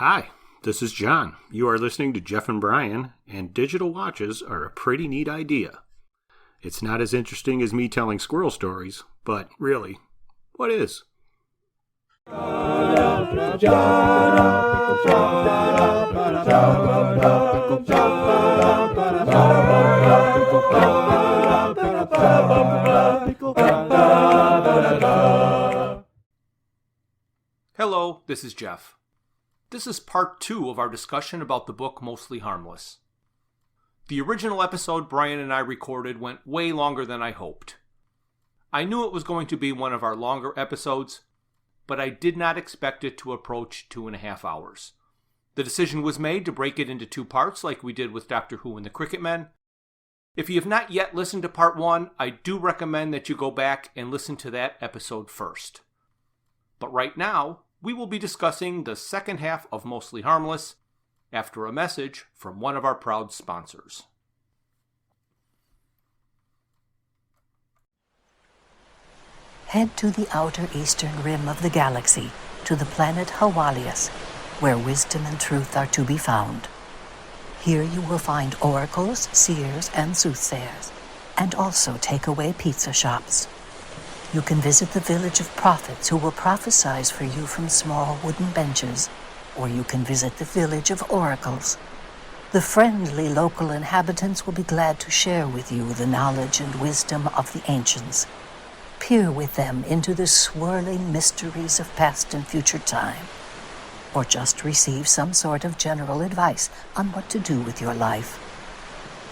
Hi, this is John. You are listening to Jeff and Bryan, and digital watches are a pretty neat idea. It's not as interesting as me telling squirrel stories, but really, what is? Hello, this is Jeff. This is part 2 of our discussion about the book Mostly Harmless. The original episode Bryan and I recorded went way longer than I hoped. I knew it was going to be one of our longer episodes, but I did not expect it to approach 2.5 hours. The decision was made to break it into 2 parts like we did with Doctor Who and the Cricket Men. If you have not yet listened to part 1, I do recommend that you go back and listen to that episode first. But right now, we will be discussing the second half of Mostly Harmless after a message from one of our proud sponsors. Head to the outer eastern rim of the galaxy, to the planet Hawalius, where wisdom and truth are to be found. Here you will find oracles, seers, and soothsayers, and also takeaway pizza shops. You can visit the village of prophets who will prophesize for you from small wooden benches, or you can visit the village of oracles. The friendly local inhabitants will be glad to share with you the knowledge and wisdom of the ancients. Peer with them into the swirling mysteries of past and future time, or just receive some sort of general advice on what to do with your life.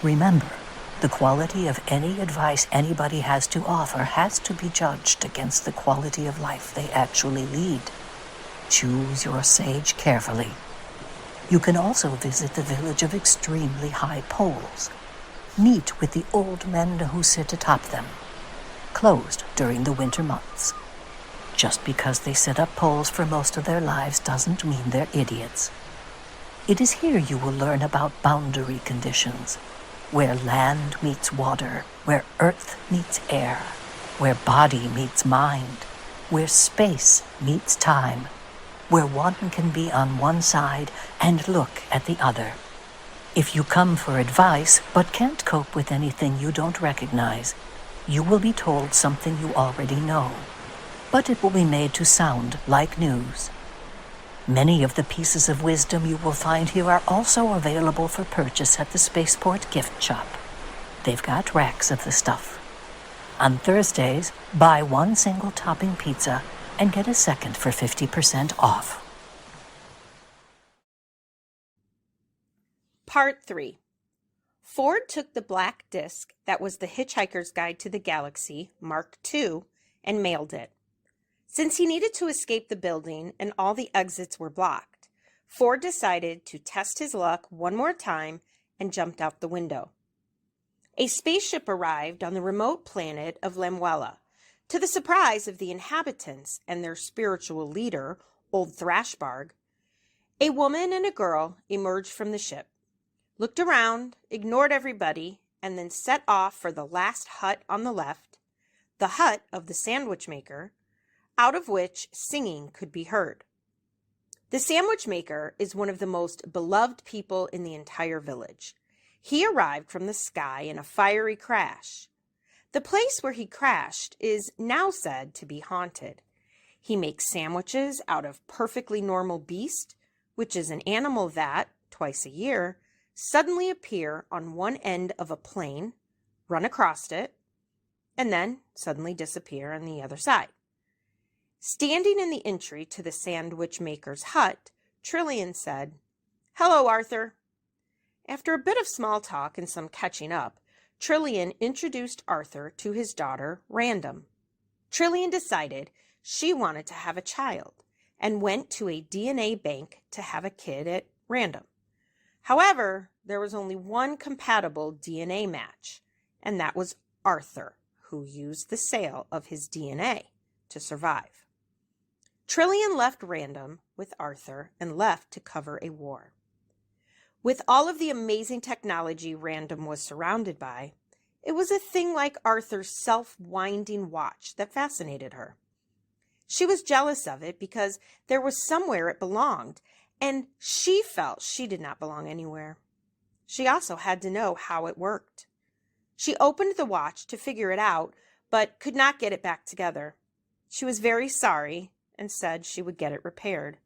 Remember, the quality of any advice anybody has to offer has to be judged against the quality of life they actually lead. Choose your sage carefully. You can also visit the village of extremely high poles. Meet with the old men who sit atop them. Closed during the winter months. Just because they sit up poles for most of their lives doesn't mean they're idiots. It is here you will learn about boundary conditions, where land meets water, where earth meets air, where body meets mind, where space meets time, where one can be on one side and look at the other. If you come for advice but can't cope with anything you don't recognize, you will be told something you already know, but it will be made to sound like news. Many of the pieces of wisdom you will find here are also available for purchase at the Spaceport gift shop. They've got racks of the stuff. On Thursdays, buy 1 single topping pizza and get a second for 50% off. Part 3. Ford took the black disc that was the Hitchhiker's Guide to the Galaxy, Mark II, and mailed it. Since he needed to escape the building and all the exits were blocked, Ford decided to test his luck one more time and jumped out the window. A spaceship arrived on the remote planet of Lemuela, to the surprise of the inhabitants and their spiritual leader, Old Thrashbarg. A woman and a girl emerged from the ship, looked around, ignored everybody, and then set off for the last hut on the left, the hut of the sandwich maker, out of which singing could be heard. The sandwich maker is one of the most beloved people in the entire village. He arrived from the sky in a fiery crash. The place where he crashed is now said to be haunted. He makes sandwiches out of perfectly normal beast, which is an animal that, twice a year, suddenly appear on one end of a plane, run across it, and then suddenly disappear on the other side. Standing in the entry to the sandwich maker's hut, Trillian said, "Hello, Arthur." After a bit of small talk and some catching up, Trillian introduced Arthur to his daughter, Random. Trillian decided she wanted to have a child and went to a DNA bank to have a kid at random. However, there was only one compatible DNA match, and that was Arthur, who used the sale of his DNA to survive. Trillian left Random with Arthur and left to cover a war. With all of the amazing technology Random was surrounded by, it was a thing like Arthur's self-winding watch that fascinated her. She was jealous of it because there was somewhere it belonged, and she felt she did not belong anywhere. She also had to know how it worked. She opened the watch to figure it out, but could not get it back together. She was very sorry and said she would get it repaired.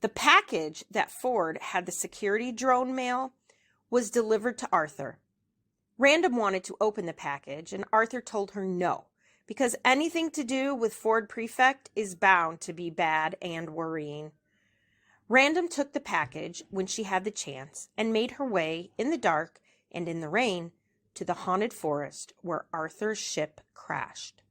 The package that Ford had the security drone mail was delivered to Arthur. Random wanted to open the package, and Arthur told her no, because anything to do with Ford Prefect is bound to be bad and worrying. Random took the package when she had the chance and made her way in the dark and in the rain to the haunted forest where Arthur's ship crashed.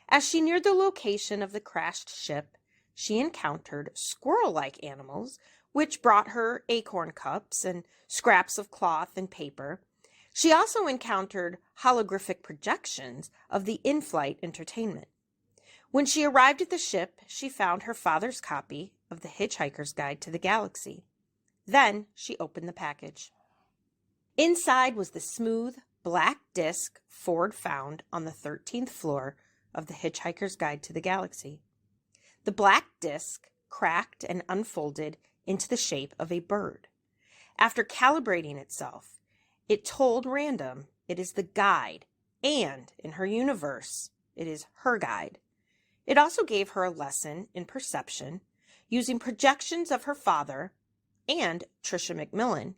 As she neared the location of the crashed ship, she encountered squirrel-like animals, which brought her acorn cups and scraps of cloth and paper. She also encountered holographic projections of the in-flight entertainment. When she arrived at the ship, she found her father's copy of the Hitchhiker's Guide to the Galaxy. Then she opened the package. Inside was the smooth, black disc Ford found on the 13th floor of the Hitchhiker's Guide to the Galaxy. The black disc cracked and unfolded into the shape of a bird. After calibrating itself, it told Random it is the guide, and in her universe, it is her guide. It also gave her a lesson in perception, using projections of her father and Tricia McMillan,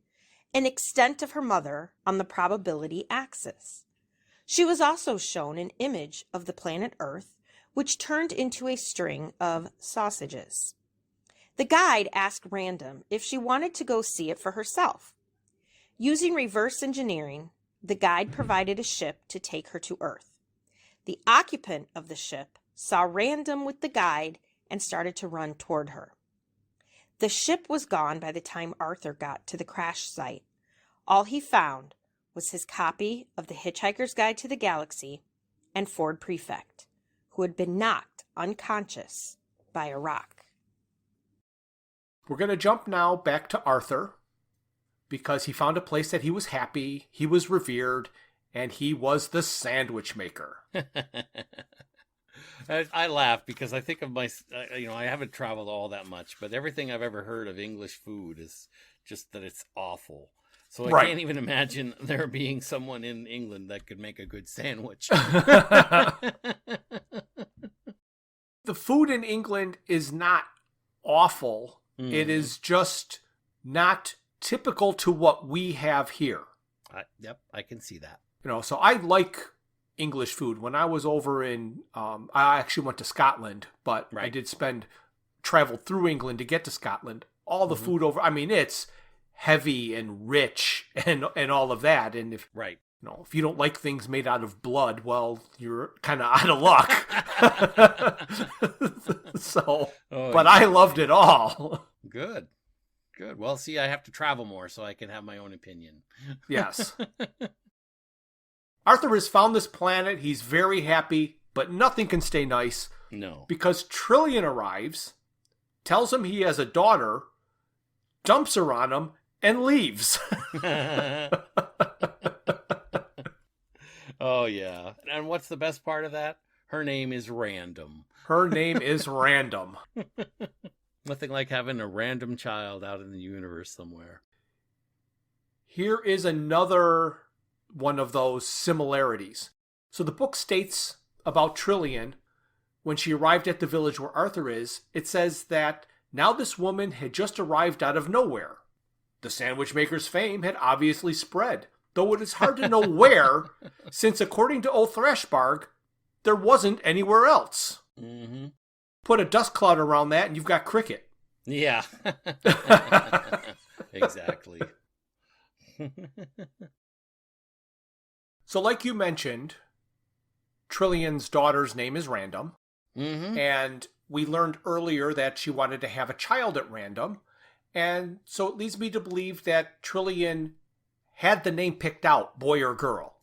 an extent of her mother on the probability axis. She was also shown an image of the planet Earth, which turned into a string of sausages. The guide asked Random if she wanted to go see it for herself. Using reverse engineering, the guide provided a ship to take her to Earth. The occupant of the ship saw Random with the guide and started to run toward her. The ship was gone by the time Arthur got to the crash site. All he found was his copy of the Hitchhiker's Guide to the Galaxy and Ford Prefect, who had been knocked unconscious by a rock. We're going to jump now back to Arthur, because he found a place that he was happy, he was revered, and he was the sandwich maker. I laugh because I think of my, I haven't traveled all that much, but everything I've ever heard of English food is just that it's awful. So I can't even imagine there being someone in England that could make a good sandwich. The food in England is not awful. It is just not typical to what we have here. Yep, I can see that. So I like English food. When I was over in, I actually went to Scotland, but I did travel through England to get to Scotland. All the food over, it's heavy and rich and all of that. And if if you don't like things made out of blood, well, you're kind of out of luck. But I loved it all. Good. Well, see, I have to travel more so I can have my own opinion. Yes. Arthur has found this planet. He's very happy, but nothing can stay nice. No. Because Trillian arrives, tells him he has a daughter, dumps her on him, and leaves. Oh, yeah. And what's the best part of that? Her name is Random. Her name is Random. Nothing like having a random child out in the universe somewhere. Here is another one of those similarities. So the book states about Trillian, when she arrived at the village where Arthur is, it says that now this woman had just arrived out of nowhere. The sandwich maker's fame had obviously spread, though it is hard to know where, since according to Old Thrashbarg, there wasn't anywhere else. Mm-hmm. Put a dust cloud around that and you've got cricket. Yeah. Exactly. So like you mentioned, Trillian's daughter's name is Random. Mm-hmm. And we learned earlier that she wanted to have a child at random. And so it leads me to believe that Trillian had the name picked out, boy or girl.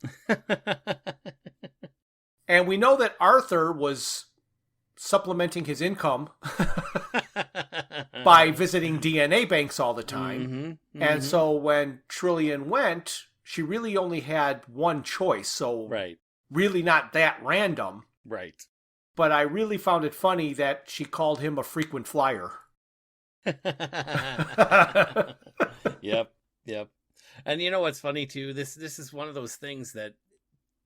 And we know that Arthur was supplementing his income by visiting DNA banks all the time. Mm-hmm. Mm-hmm. And so when Trillian went, she really only had one choice. So really not that random. Right. But I really found it funny that she called him a frequent flyer. Yep, yep. And you know what's funny too? This is one of those things that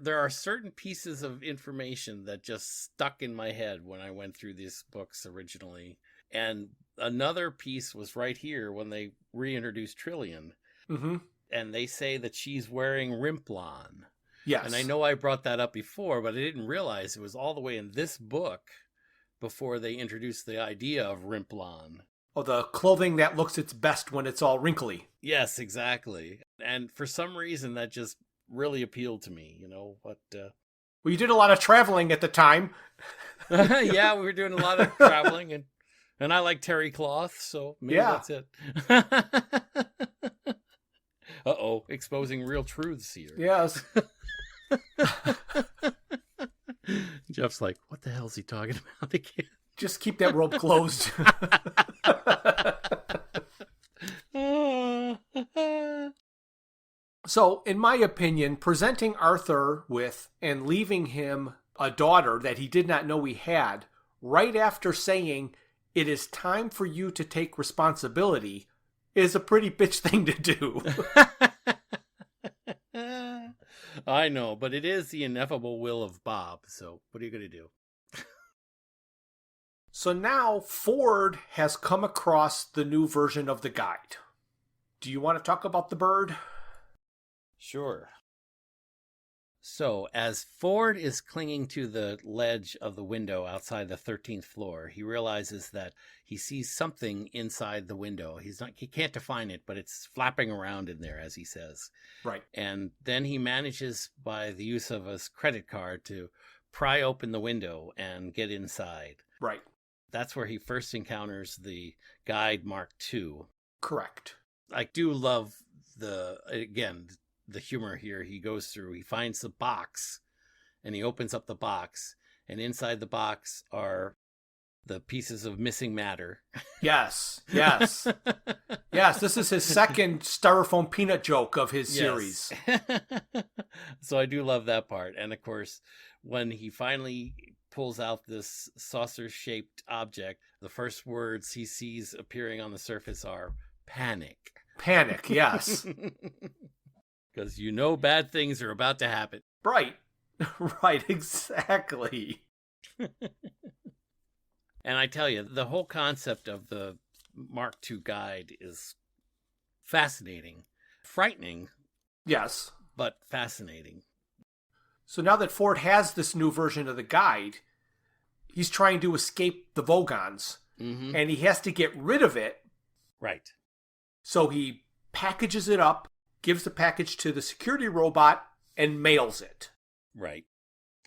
there are certain pieces of information that just stuck in my head when I went through these books originally. And another piece was right here when they reintroduced Trillian. Mm-hmm. And they say that she's wearing Rimplon. Yes. And I know I brought that up before, but I didn't realize it was all the way in this book before they introduced the idea of Rimplon. Oh, the clothing that looks its best when it's all wrinkly. Yes, exactly. And for some reason, that just really appealed to me, you know, what... Well, you did a lot of traveling at the time. Yeah, we were doing a lot of traveling, and I like terry cloth, so maybe that's it. Uh-oh, exposing real truths here. Yes. Jeff's like, what the hell is he talking about again? Just keep that rope closed. So, in my opinion, presenting Arthur with and leaving him a daughter that he did not know he had, right after saying, "It is time for you to take responsibility," is a pretty bitch thing to do. I know, but it is the ineffable will of Bob, so what are you going to do? So now Ford has come across the new version of the guide. Do you want to talk about the bird? Sure. So, as Ford is clinging to the ledge of the window outside the 13th floor, he realizes that he sees something inside the window. He can't define it, but it's flapping around in there, as he says. Right. And then he manages, by the use of his credit card, to pry open the window and get inside. Right. That's where he first encounters the guide Mark II. Correct. I do love the humor here. He goes through, he finds the box, and he opens up the box, and inside the box are the pieces of missing matter. Yes, yes. Yes, this is his second styrofoam peanut joke of his series. So I do love that part. And of course, when he finally pulls out this saucer-shaped object, the first words he sees appearing on the surface are panic. Panic, yes. Because you know bad things are about to happen. Right. Right, exactly. And I tell you, the whole concept of the Mark II guide is fascinating. Frightening. Yes. But fascinating. So now that Ford has this new version of the guide, he's trying to escape the Vogons. Mm-hmm. And he has to get rid of it. Right. So he packages it up, gives the package to the security robot, and mails it. Right.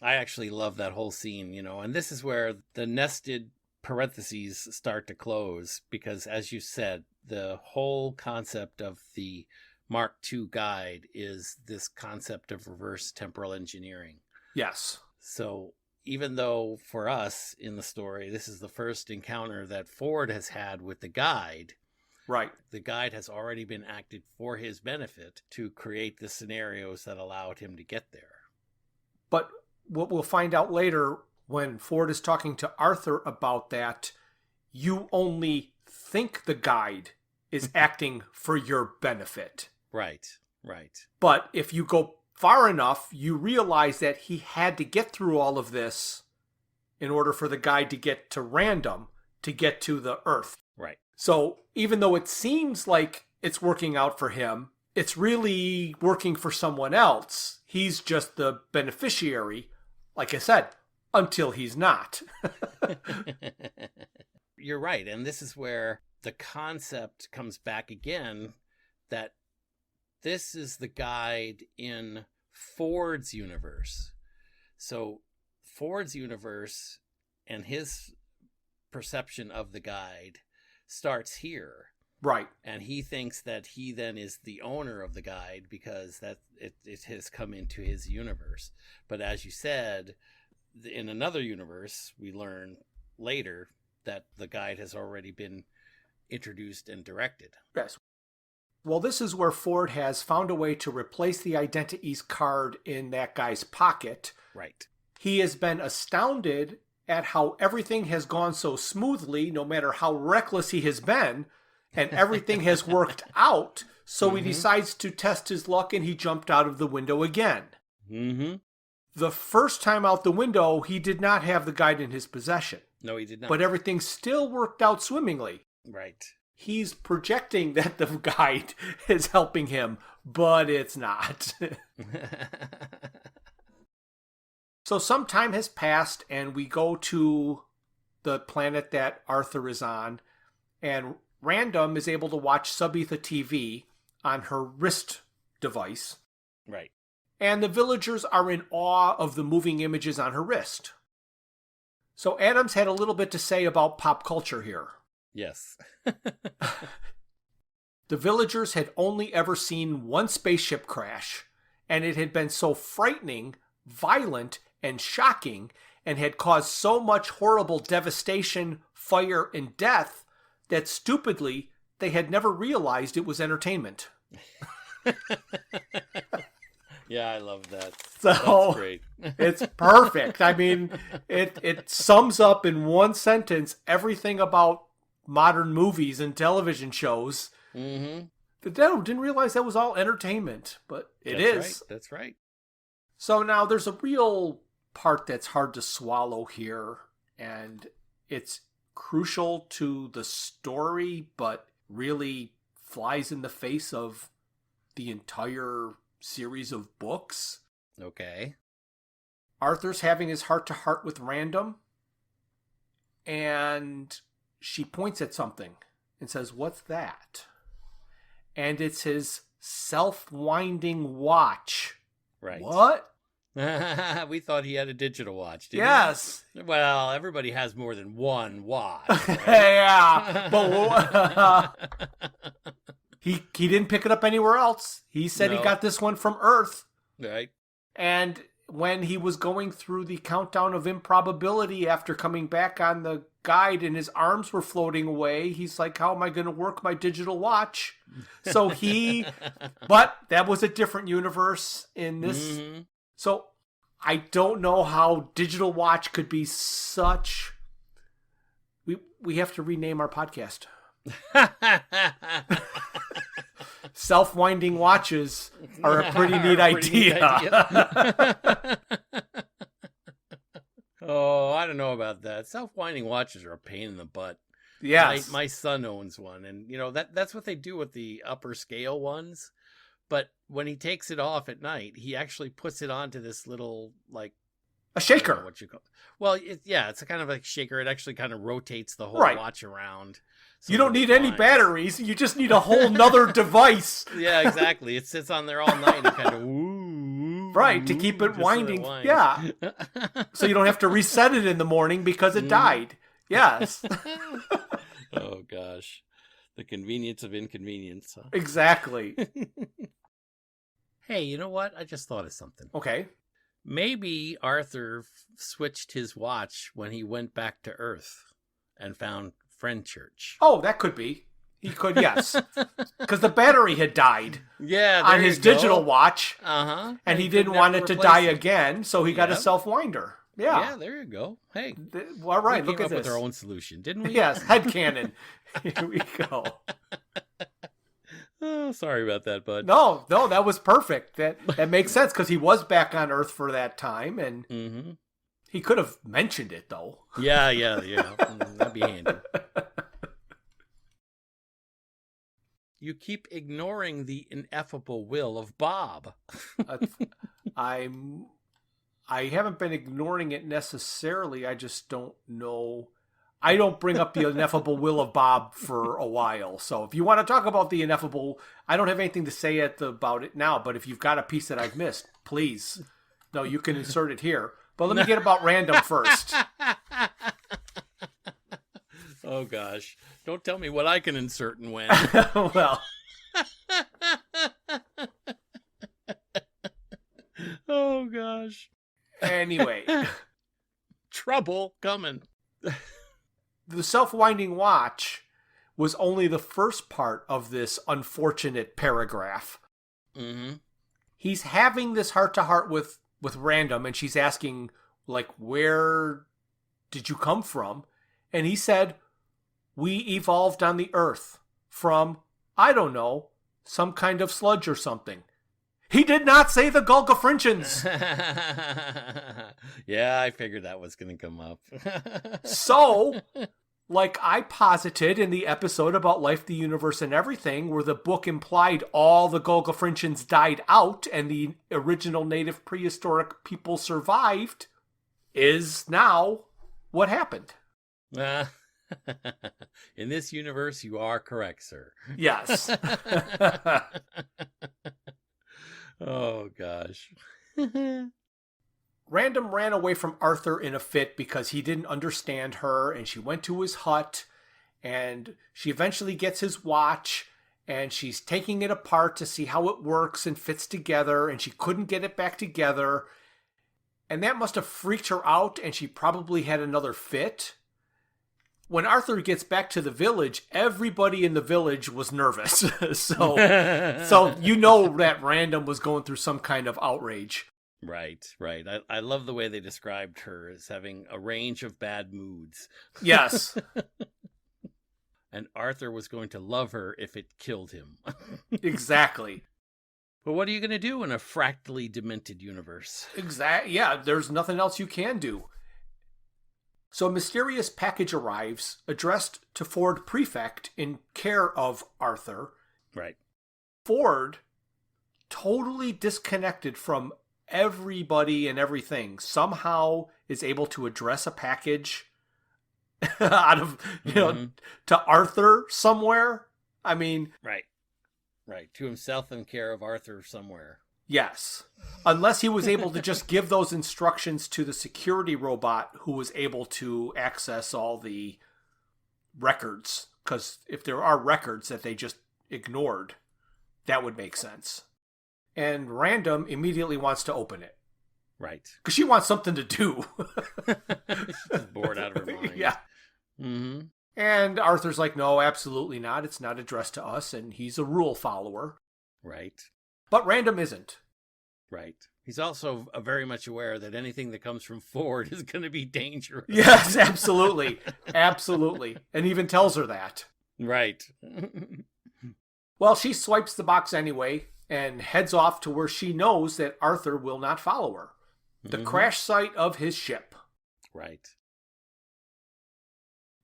I actually love that whole scene, you know, and this is where the nested parentheses start to close, because as you said, the whole concept of the Mark II guide is this concept of reverse temporal engineering. Yes. So even though for us in the story, this is the first encounter that Ford has had with the guide, right, the guide has already been acted for his benefit to create the scenarios that allowed him to get there. But what we'll find out later when Ford is talking to Arthur about that, you only think the guide is acting for your benefit. Right, right. But if you go far enough, you realize that he had to get through all of this in order for the guide to get to Random, to get to the Earth. Right. So even though it seems like it's working out for him, it's really working for someone else. He's just the beneficiary, like I said, until he's not. You're right. And this is where the concept comes back again, that this is the guide in Ford's universe. So Ford's universe and his perception of the guide starts here. Right. And he thinks that he then is the owner of the guide because that it has come into his universe. But as you said, in another universe, we learn later that the guide has already been introduced and directed. Yes. Well, this is where Ford has found a way to replace the identities card in that guy's pocket. Right. He has been astounded at how everything has gone so smoothly, no matter how reckless he has been, and everything has worked out. So he decides to test his luck, and he jumped out of the window again. Mm-hmm. The first time out the window, he did not have the guide in his possession. No, he did not. But everything still worked out swimmingly. Right. He's projecting that the guide is helping him, but it's not. So some time has passed, and we go to the planet that Arthur is on, and Random is able to watch Subetha TV on her wrist device. Right. And the villagers are in awe of the moving images on her wrist. So Adams had a little bit to say about pop culture here. Yes. The villagers had only ever seen one spaceship crash, and it had been so frightening, violent, and shocking, and had caused so much horrible devastation, fire, and death that stupidly they had never realized it was entertainment. Yeah, I love that. So that's great. It's perfect. I mean, it sums up in one sentence everything about modern movies and television shows. Mm-hmm. The devil didn't realize that was all entertainment, but it is. Right. That's right. So now there's a real part that's hard to swallow here, and it's crucial to the story, but really flies in the face of the entire series of books. Okay. Arthur's having his heart-to-heart with Random, and she points at something and says, "What's that?" And it's his self-winding watch. Right. What? We thought he had a digital watch, didn't Yes. he? Well, everybody has more than one watch. Right? Yeah. But he didn't pick it up anywhere else. He said he got this one from Earth. Right. And when he was going through the countdown of improbability after coming back on the guide and his arms were floating away, he's like, how am I going to work my digital watch? So but that was a different universe in this. Mm-hmm. So I don't know how digital watch could be such. We have to rename our podcast. Self-winding watches are a pretty neat idea. Oh, I don't know about that. Self-winding watches are a pain in the butt. Yes. My son owns one, and that's what they do with the upper scale ones. But when he takes it off at night, he actually puts it onto this little, like, a shaker. What you call? Well, it's a kind of like shaker. It actually kind of rotates the whole watch around. So you don't need any batteries. You just need a whole nother device. Yeah, exactly. It sits on there all night and kind of woo. Right, to keep it winding. Yeah. So you don't have to reset it in the morning because it died. Yes. Oh, gosh. The convenience of inconvenience. Huh? Exactly. Hey, you know what? I just thought of something. Okay. Maybe Arthur switched his watch when he went back to Earth and found Friendchurch. Oh, that could be. He could, yes. Because the battery had died. Yeah, on his digital watch. Uh-huh. And he didn't want it to die again, so he got a self-winder. Yeah. Yeah, there you go. Hey. All right, look at this. We came up with our own solution, didn't we? Yes, headcanon. Here we go. Oh, sorry about that, bud. No, that was perfect. That makes sense because he was back on Earth for that time, and he could have mentioned it, though. Yeah. That'd be handy. You keep ignoring the ineffable will of Bob. I haven't been ignoring it necessarily. I just don't know. I don't bring up the ineffable will of Bob for a while. So if you want to talk about the ineffable, I don't have anything to say about it now. But if you've got a piece that I've missed, please. No, you can insert it here. But let me get about Random first. Oh, gosh. Don't tell me what I can insert and when. Well. Oh, gosh. Anyway. Trouble coming. The self-winding watch was only the first part of this unfortunate paragraph. Mm-hmm. He's having this heart-to-heart with Random, and she's asking, like, where did you come from? And he said, we evolved on the Earth from, I don't know, some kind of sludge or something. He did not say the Golgafrinchans. Yeah, I figured that was going to come up. So, like I posited in the episode about Life, the Universe, and Everything, where the book implied all the Golgafrinchans died out and the original native prehistoric people survived, is now what happened. In this universe, you are correct, sir. Yes. Oh, gosh. Random ran away from Arthur in a fit because he didn't understand her, and she went to his hut, and she eventually gets his watch, and she's taking it apart to see how it works and fits together, and she couldn't get it back together, and that must have freaked her out, and she probably had another fit. When Arthur gets back to the village, everybody in the village was nervous. So you know that Random was going through some kind of outrage. Right. I love the way they described her as having a range of bad moods. Yes. And Arthur was going to love her if it killed him. Exactly. But what are you going to do in a fractally demented universe? Exactly. Yeah, there's nothing else you can do. So a mysterious package arrives, addressed to Ford Prefect in care of Arthur. Right. Ford, totally disconnected from everybody and everything, somehow is able to address a package out of, to Arthur somewhere. I mean... Right. To himself in care of Arthur somewhere. Yes. Unless he was able to just give those instructions to the security robot who was able to access all the records. Because if there are records that they just ignored, that would make sense. And Random immediately wants to open it. Right. Because she wants something to do. She's just bored out of her mind. Yeah. Mm-hmm. And Arthur's like, no, absolutely not. It's not addressed to us. And he's a rule follower. Right. But Random isn't. Right. He's also very much aware that anything that comes from Ford is going to be dangerous. Yes, absolutely. Absolutely. And even tells her that. Right. Well, she swipes the box anyway and heads off to where she knows that Arthur will not follow her. The crash site of his ship. Right.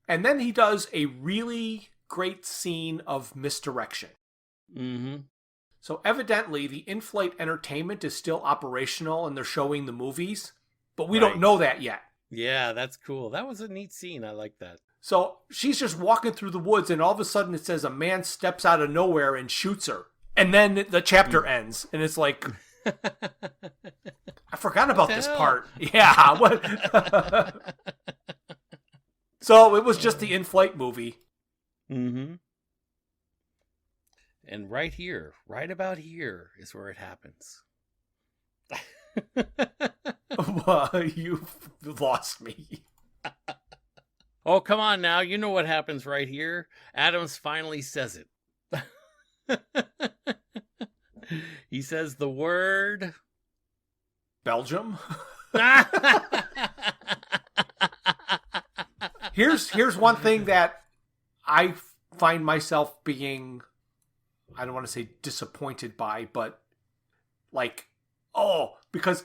And then he does a really great scene of misdirection. Mm-hmm. So evidently, the in-flight entertainment is still operational and they're showing the movies, but we don't know that yet. Yeah, that's cool. That was a neat scene. I like that. So she's just walking through the woods and all of a sudden it says a man steps out of nowhere and shoots her. And then the chapter ends and it's like, I forgot about this part. Yeah. What? So it was just the in-flight movie. Mm-hmm. And right here, right about here, is where it happens. Well, you've lost me. Oh, come on now. You know what happens right here. Adams finally says it. He says the word... Belgium? Here's one thing that I find myself being... I don't want to say disappointed by, but like, because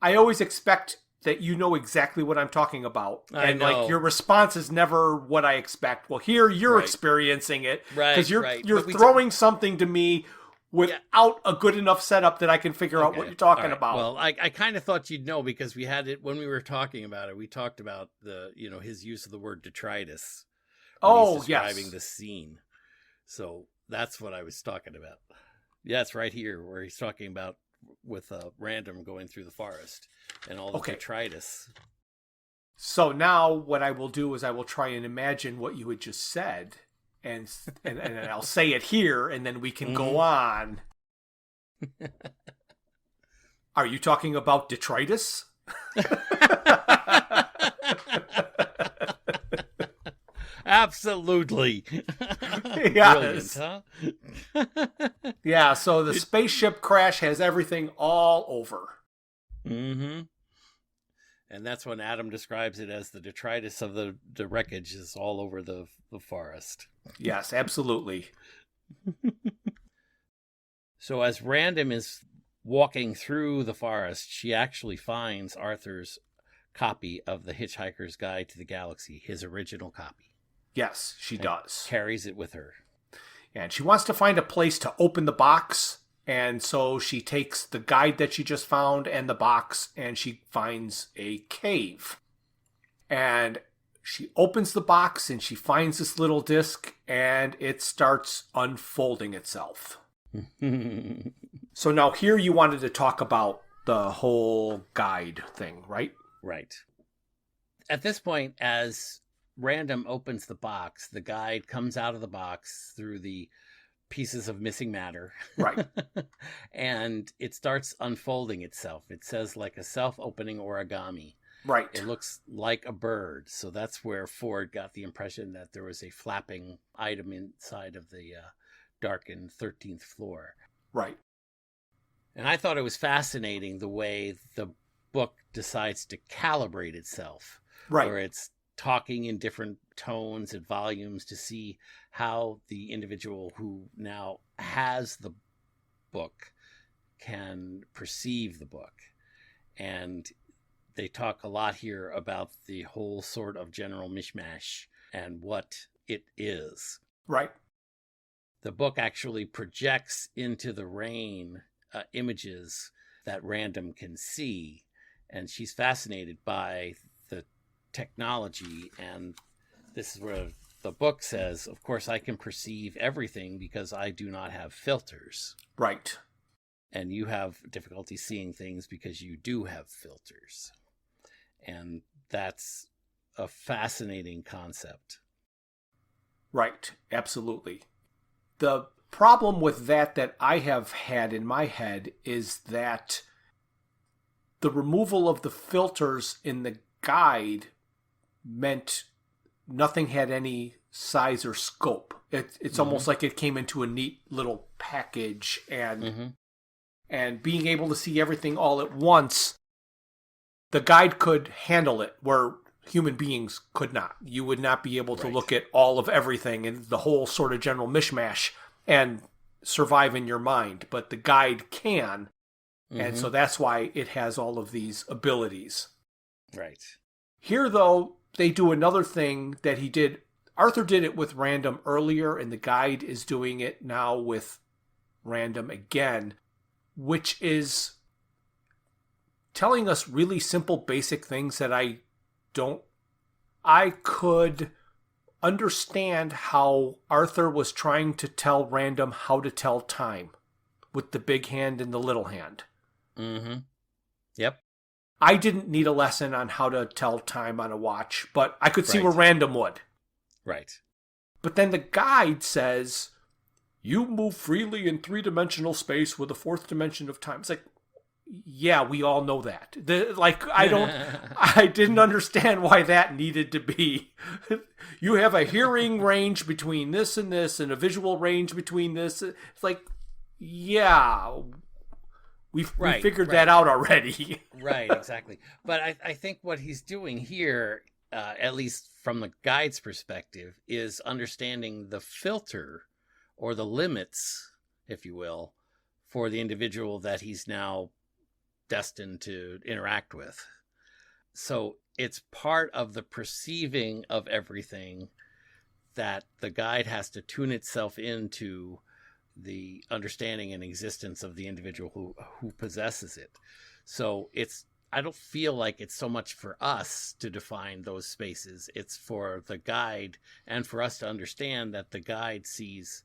I always expect that you know exactly what I'm talking about. And like your response is never what I expect. Well, here you're experiencing it. Right. Because you're throwing something to me without a good enough setup that I can figure out what you're talking about. Well, I kind of thought you'd know because we had it when we were talking about it. We talked about his use of the word detritus. When he's describing the scene. So that's what I was talking about. Yeah, it's right here where he's talking about with Random going through the forest and all the detritus. So now what I will do is I will try and imagine what you had just said, and I'll say it here, and then we can go on. Are you talking about detritus? Absolutely. Yes. Brilliant, huh? Yeah, so the spaceship crash has everything all over. Mm-hmm. And that's when Adam describes it as the detritus of the wreckage is all over the forest. Yes, absolutely. So as Random is walking through the forest, she actually finds Arthur's copy of the Hitchhiker's Guide to the Galaxy, his original copy. Yes, she does. Carries it with her. And she wants to find a place to open the box. And so she takes the guide that she just found and the box, and she finds a cave. And she opens the box and she finds this little disc, and it starts unfolding itself. So now here you wanted to talk about the whole guide thing, right? Right. At this point, as Random opens the box, the guide comes out of the box through the pieces of missing matter. Right. And it starts unfolding itself. It says like a self-opening origami. Right. It looks like a bird. So that's where Ford got the impression that there was a flapping item inside of the darkened 13th floor. Right. And I thought it was fascinating the way the book decides to calibrate itself. Right. Where it's talking in different tones and volumes to see how the individual who now has the book can perceive the book. And they talk a lot here about the whole sort of general mishmash and what it is. Right. The book actually projects into the rain images that Random can see, and she's fascinated by the technology. And this is where the book says, of course, I can perceive everything because I do not have filters. Right. And you have difficulty seeing things because you do have filters. And that's a fascinating concept. Right. Absolutely. The problem with that I have had in my head is that the removal of the filters in the guide meant nothing had any size or scope. It's almost like it came into a neat little package, and being able to see everything all at once, the guide could handle it where human beings could not. You would not be able to look at all of everything and the whole sort of general mishmash and survive in your mind, but the guide can. And so that's why it has all of these abilities. Right. Here, though, they do another thing that he did. Arthur did it with Random earlier, and the guide is doing it now with Random again, which is telling us really simple, basic things that I could understand how Arthur was trying to tell Random how to tell time with the big hand and the little hand. Yep. I didn't need a lesson on how to tell time on a watch, but I could see where Random would. Right. But then the guide says, you move freely in three-dimensional space with a fourth dimension of time. It's like, yeah, we all know that. I didn't understand why that needed to be. You have a hearing range between this and a visual range between this. It's like, yeah, we figured that out already. Right, exactly. But I think what he's doing here, at least from the guide's perspective, is understanding the filter or the limits, if you will, for the individual that he's now destined to interact with. So it's part of the perceiving of everything that the guide has to tune itself into the understanding and existence of the individual who possesses it. So I don't feel like it's so much for us to define those spaces. It's for the guide and for us to understand that the guide sees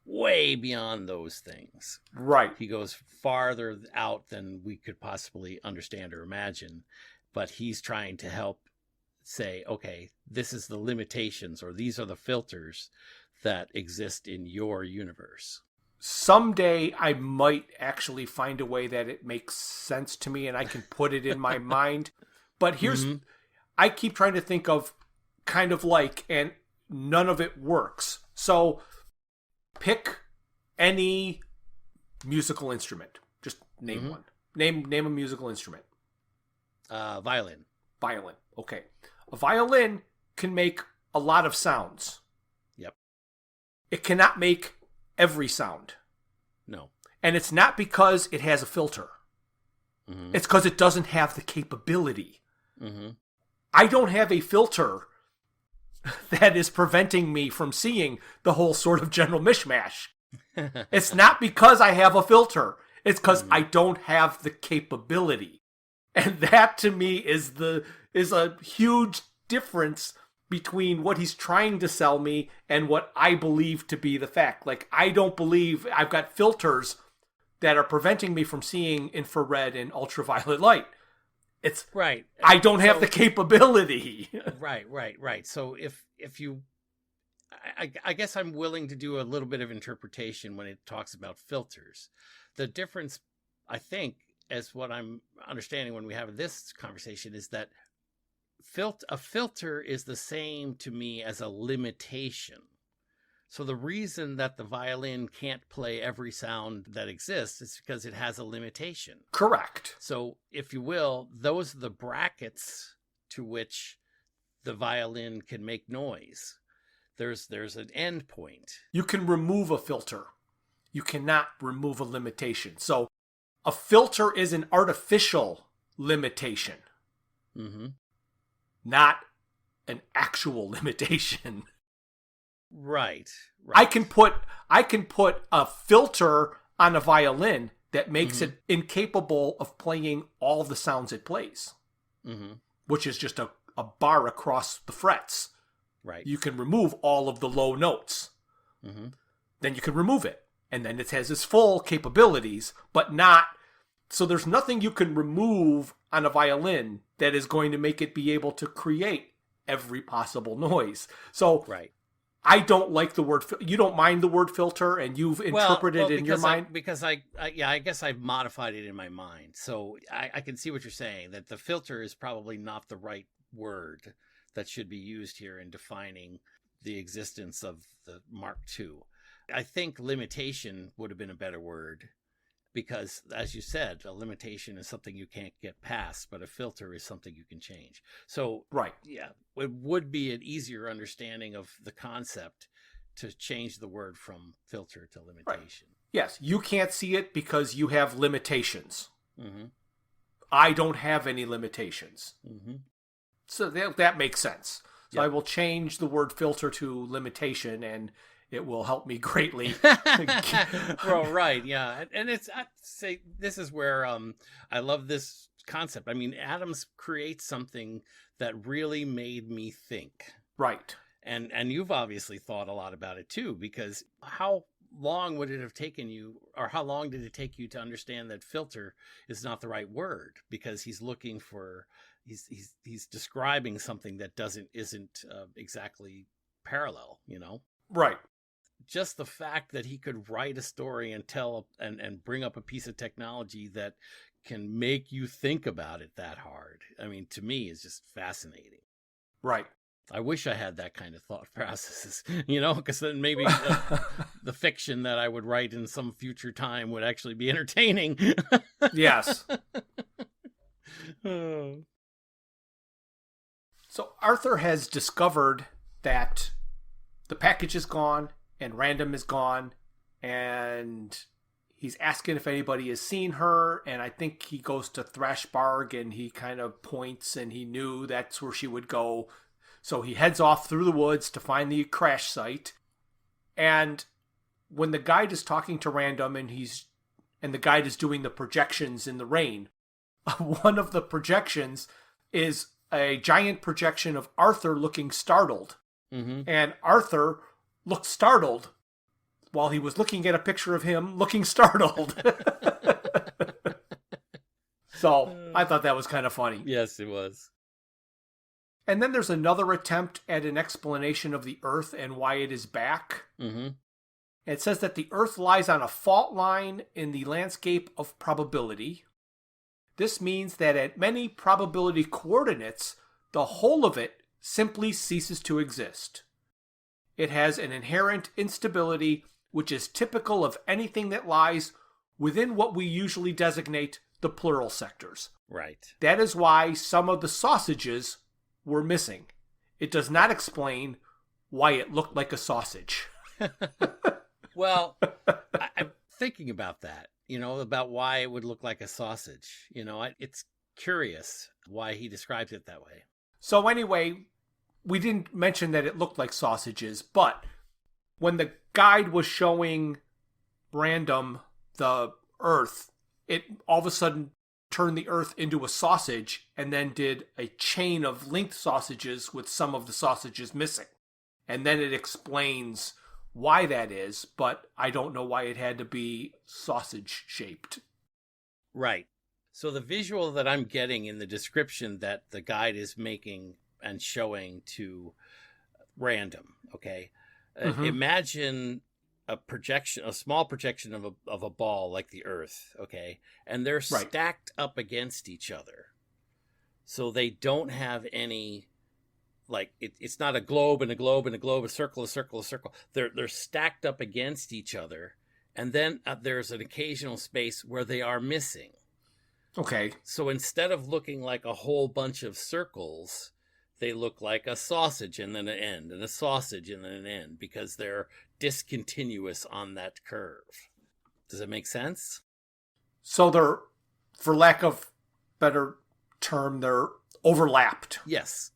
way beyond those things. Right. He goes farther out than we could possibly understand or imagine, but he's trying to help say, okay, this is the limitations, or these are the filters that exist in your universe. Someday I might actually find a way that it makes sense to me and I can put it in my mind. But here's, I keep trying to think of kind of like, and none of it works. So pick any musical instrument. Just name one. Name a musical instrument. Violin. Violin. Okay. A violin can make a lot of sounds. Yep. It cannot make every sound. No. And it's not because it has a filter. Mm-hmm. It's because it doesn't have the capability. Mm-hmm. I don't have a filter that is preventing me from seeing the whole sort of general mishmash. It's not because I have a filter. It's because I don't have the capability. And that to me is a huge difference between what he's trying to sell me and what I believe to be the fact. Like, I don't believe I've got filters that are preventing me from seeing infrared and ultraviolet light. It's right. I don't have the capability. Right. So if you, I guess I'm willing to do a little bit of interpretation when it talks about filters. The difference, I think, as what I'm understanding when we have this conversation, is that a filter is the same to me as a limitation. So the reason that the violin can't play every sound that exists is because it has a limitation. Correct. So, if you will, those are the brackets to which the violin can make noise. There's an end point. You can remove a filter. You cannot remove a limitation. So a filter is an artificial limitation, not an actual limitation. Right. I can put a filter on a violin that makes it incapable of playing all the sounds it plays, which is just a bar across the frets. Right. You can remove all of the low notes. Then you can remove it. And then it has its full capabilities, but not... So there's nothing you can remove on a violin that is going to make it be able to create every possible noise. So right. I don't like the word... You don't mind the word filter, and you've interpreted it in your mind? Because I guess I've modified it in my mind. So I can see what you're saying, that the filter is probably not the right word that should be used here in defining the existence of the Mark II. I think limitation would have been a better word, because, as you said, a limitation is something you can't get past, but a filter is something you can change. So, right. Yeah, it would be an easier understanding of the concept to change the word from filter to limitation. Right. Yes, you can't see it because you have limitations. I don't have any limitations. So that makes sense. So I will change the word filter to limitation, and it will help me greatly. Well, right, yeah. And it's, I'd say, this is where I love this concept. I mean, Adams creates something that really made me think. Right. And you've obviously thought a lot about it too, because how long would it have taken you, or how long did it take you to understand that filter is not the right word? Because he's looking for, he's describing something that isn't exactly parallel, you know? Right. Just the fact that he could write a story and tell and bring up a piece of technology that can make you think about it that hard, I mean, to me, is just fascinating. Right. I wish I had that kind of thought processes, you know, because then maybe the fiction that I would write in some future time would actually be entertaining. Yes. Oh. So Arthur has discovered that the package is gone and Random is gone, and he's asking if anybody has seen her, and I think he goes to Thrashbarg and he kind of points, and he knew that's where she would go. So he heads off through the woods to find the crash site. And when the guide is talking to Random and the guide is doing the projections in the rain, one of the projections is a giant projection of Arthur looking startled. And Arthur looked startled while he was looking at a picture of him looking startled. So I thought that was kind of funny. Yes, it was. And then there's another attempt at an explanation of the Earth and why it is back. It says that the Earth lies on a fault line in the landscape of probability. This means that at many probability coordinates, the whole of it simply ceases to exist. It has an inherent instability which is typical of anything that lies within what we usually designate the plural sectors. Right. That is why some of the sausages were missing. It does not explain why it looked like a sausage. Well, I'm thinking about that, about why it would look like a sausage. It's curious why he describes it that way. So anyway, we didn't mention that it looked like sausages, but when the guide was showing Random the Earth, it all of a sudden turned the Earth into a sausage and then did a chain of linked sausages with some of the sausages missing. And then it explains why that is, but I don't know why it had to be sausage shaped. Right. So the visual that I'm getting in the description that the guide is making and showing to Random, okay? Imagine a small projection of a ball like the Earth, okay? And they're stacked up against each other. So they don't have any, like, it's not a globe and a globe and a globe, a circle, a circle, a circle. They're stacked up against each other. And then there's an occasional space where they are missing. Okay. So instead of looking like a whole bunch of circles, they look like a sausage and then an end, and a sausage and then an end, because they're discontinuous on that curve. Does that make sense? So they're, for lack of better term, they're overlapped. Yes.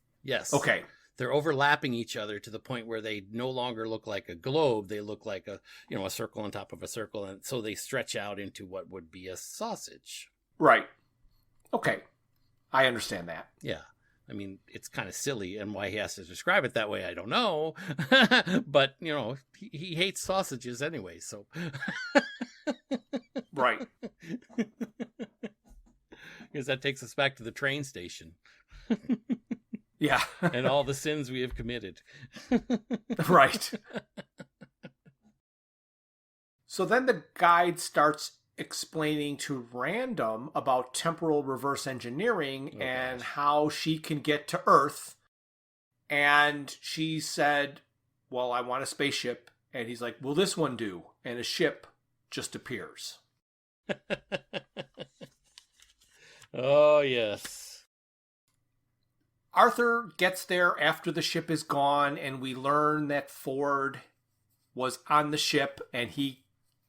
Okay. They're overlapping each other to the point where they no longer look like a globe. They look like a circle on top of a circle. And so they stretch out into what would be a sausage. Right. Okay. I understand that. Yeah. I mean, it's kind of silly, and why he has to describe it that way, I don't know. But, he hates sausages anyway, so. Right. Because that takes us back to the train station. Yeah. And all the sins we have committed. Right. So then the guide starts explaining to Random about temporal reverse engineering and how she can get to Earth. And she said, well, I want a spaceship. And he's like, will this one do? And a ship just appears. Oh, yes. Arthur gets there after the ship is gone, and we learn that Ford was on the ship, and he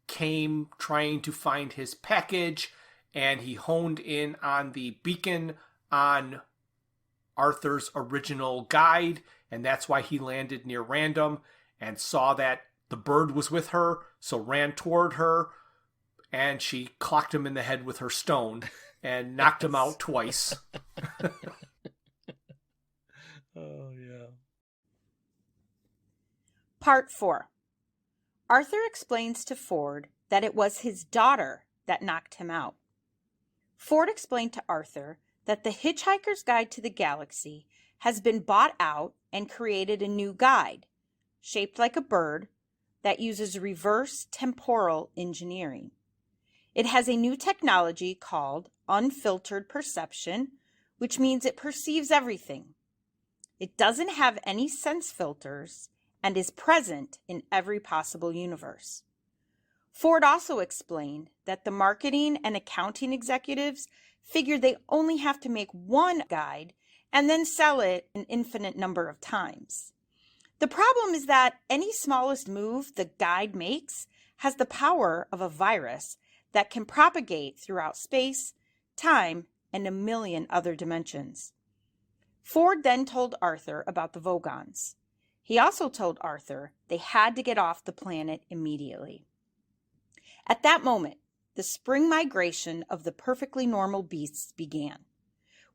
came trying to find his package, and he honed in on the beacon on Arthur's original guide, and that's why he landed near Random and saw that the bird was with her, so ran toward her, and she clocked him in the head with her stone and knocked him out twice. Oh, yeah. Part 4. Arthur explains to Ford that it was his daughter that knocked him out. Ford explained to Arthur that the Hitchhiker's Guide to the Galaxy has been bought out and created a new guide, shaped like a bird, that uses reverse temporal engineering. It has a new technology called unfiltered perception, which means it perceives everything. It doesn't have any sense filters and is present in every possible universe. Ford also explained that the marketing and accounting executives figured they only have to make one guide and then sell it an infinite number of times. The problem is that any smallest move the guide makes has the power of a virus that can propagate throughout space, time, and a million other dimensions. Ford then told Arthur about the Vogons. He also told Arthur they had to get off the planet immediately. At that moment, the spring migration of the perfectly normal beasts began.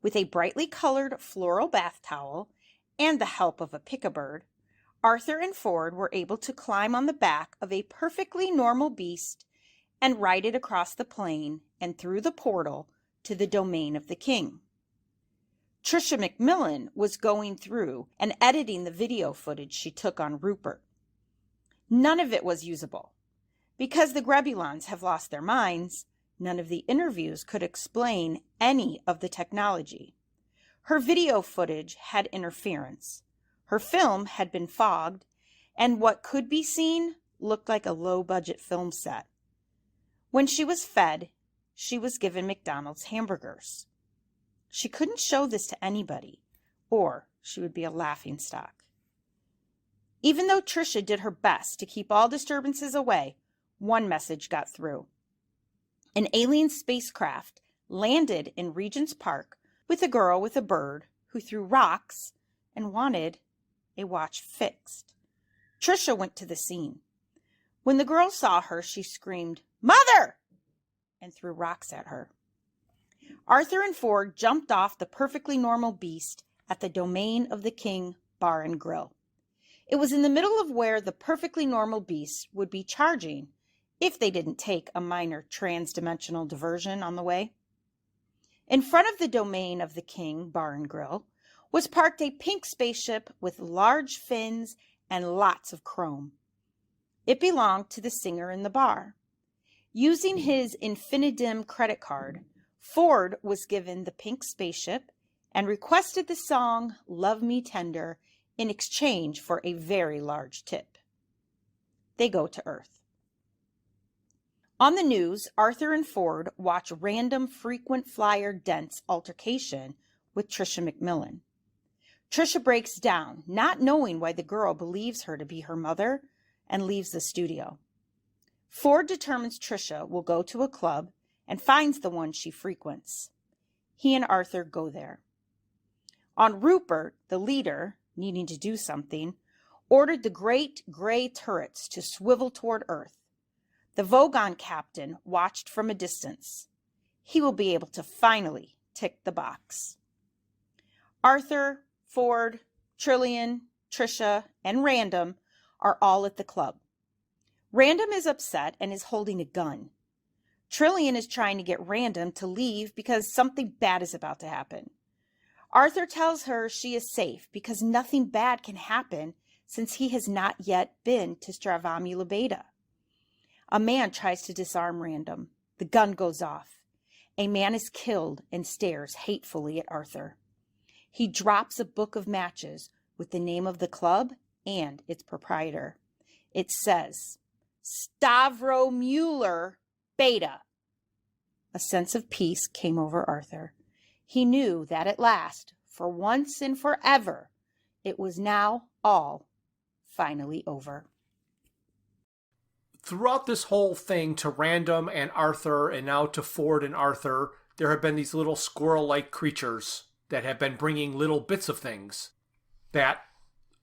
With a brightly colored floral bath towel and the help of a pick-a-bird, Arthur and Ford were able to climb on the back of a perfectly normal beast and ride it across the plain and through the portal to the domain of the king. Trisha McMillan was going through and editing the video footage she took on Rupert. None of it was usable. Because the Grebulons have lost their minds, none of the interviews could explain any of the technology. Her video footage had interference. Her film had been fogged, and what could be seen looked like a low-budget film set. When she was fed, she was given McDonald's hamburgers. She couldn't show this to anybody, or she would be a laughingstock. Even though Tricia did her best to keep all disturbances away, one message got through. An alien spacecraft landed in Regent's Park with a girl with a bird who threw rocks and wanted a watch fixed. Tricia went to the scene. When the girl saw her, she screamed, "Mother!" and threw rocks at her. Arthur and Ford jumped off the perfectly normal beast at the domain of the king bar and grill. It was in the middle of where the perfectly normal beast would be charging if they didn't take a minor trans-dimensional diversion on the way. In front of the domain of the king bar and grill was parked a pink spaceship with large fins and lots of chrome. It belonged to the singer in the bar. Using his Infinidim credit card, Ford was given the pink spaceship and requested the song "Love Me Tender" in exchange for a very large tip. They go to Earth. On the news, Arthur and Ford watch random frequent flyer Dent's altercation with Tricia McMillan. Tricia breaks down, not knowing why the girl believes her to be her mother, and leaves the studio. Ford determines Tricia will go to a club and finds the one she frequents. He and Arthur go there. On Rupert, the leader, needing to do something, ordered the great gray turrets to swivel toward Earth. The Vogon captain watched from a distance. He will be able to finally tick the box. Arthur, Ford, Trillian, Tricia, and Random are all at the club. Random is upset and is holding a gun. Trillian is trying to get Random to leave because something bad is about to happen. Arthur tells her she is safe because nothing bad can happen since he has not yet been to Stravomula Beta. A man tries to disarm Random. The gun goes off. A man is killed and stares hatefully at Arthur. He drops a book of matches with the name of the club and its proprietor. It says, "Stavro Mueller Beta." A sense of peace came over Arthur. He knew that at last, for once and forever, it was now all finally over. Throughout this whole thing, to Random and Arthur, and now to Ford and Arthur, there have been these little squirrel-like creatures that have been bringing little bits of things. That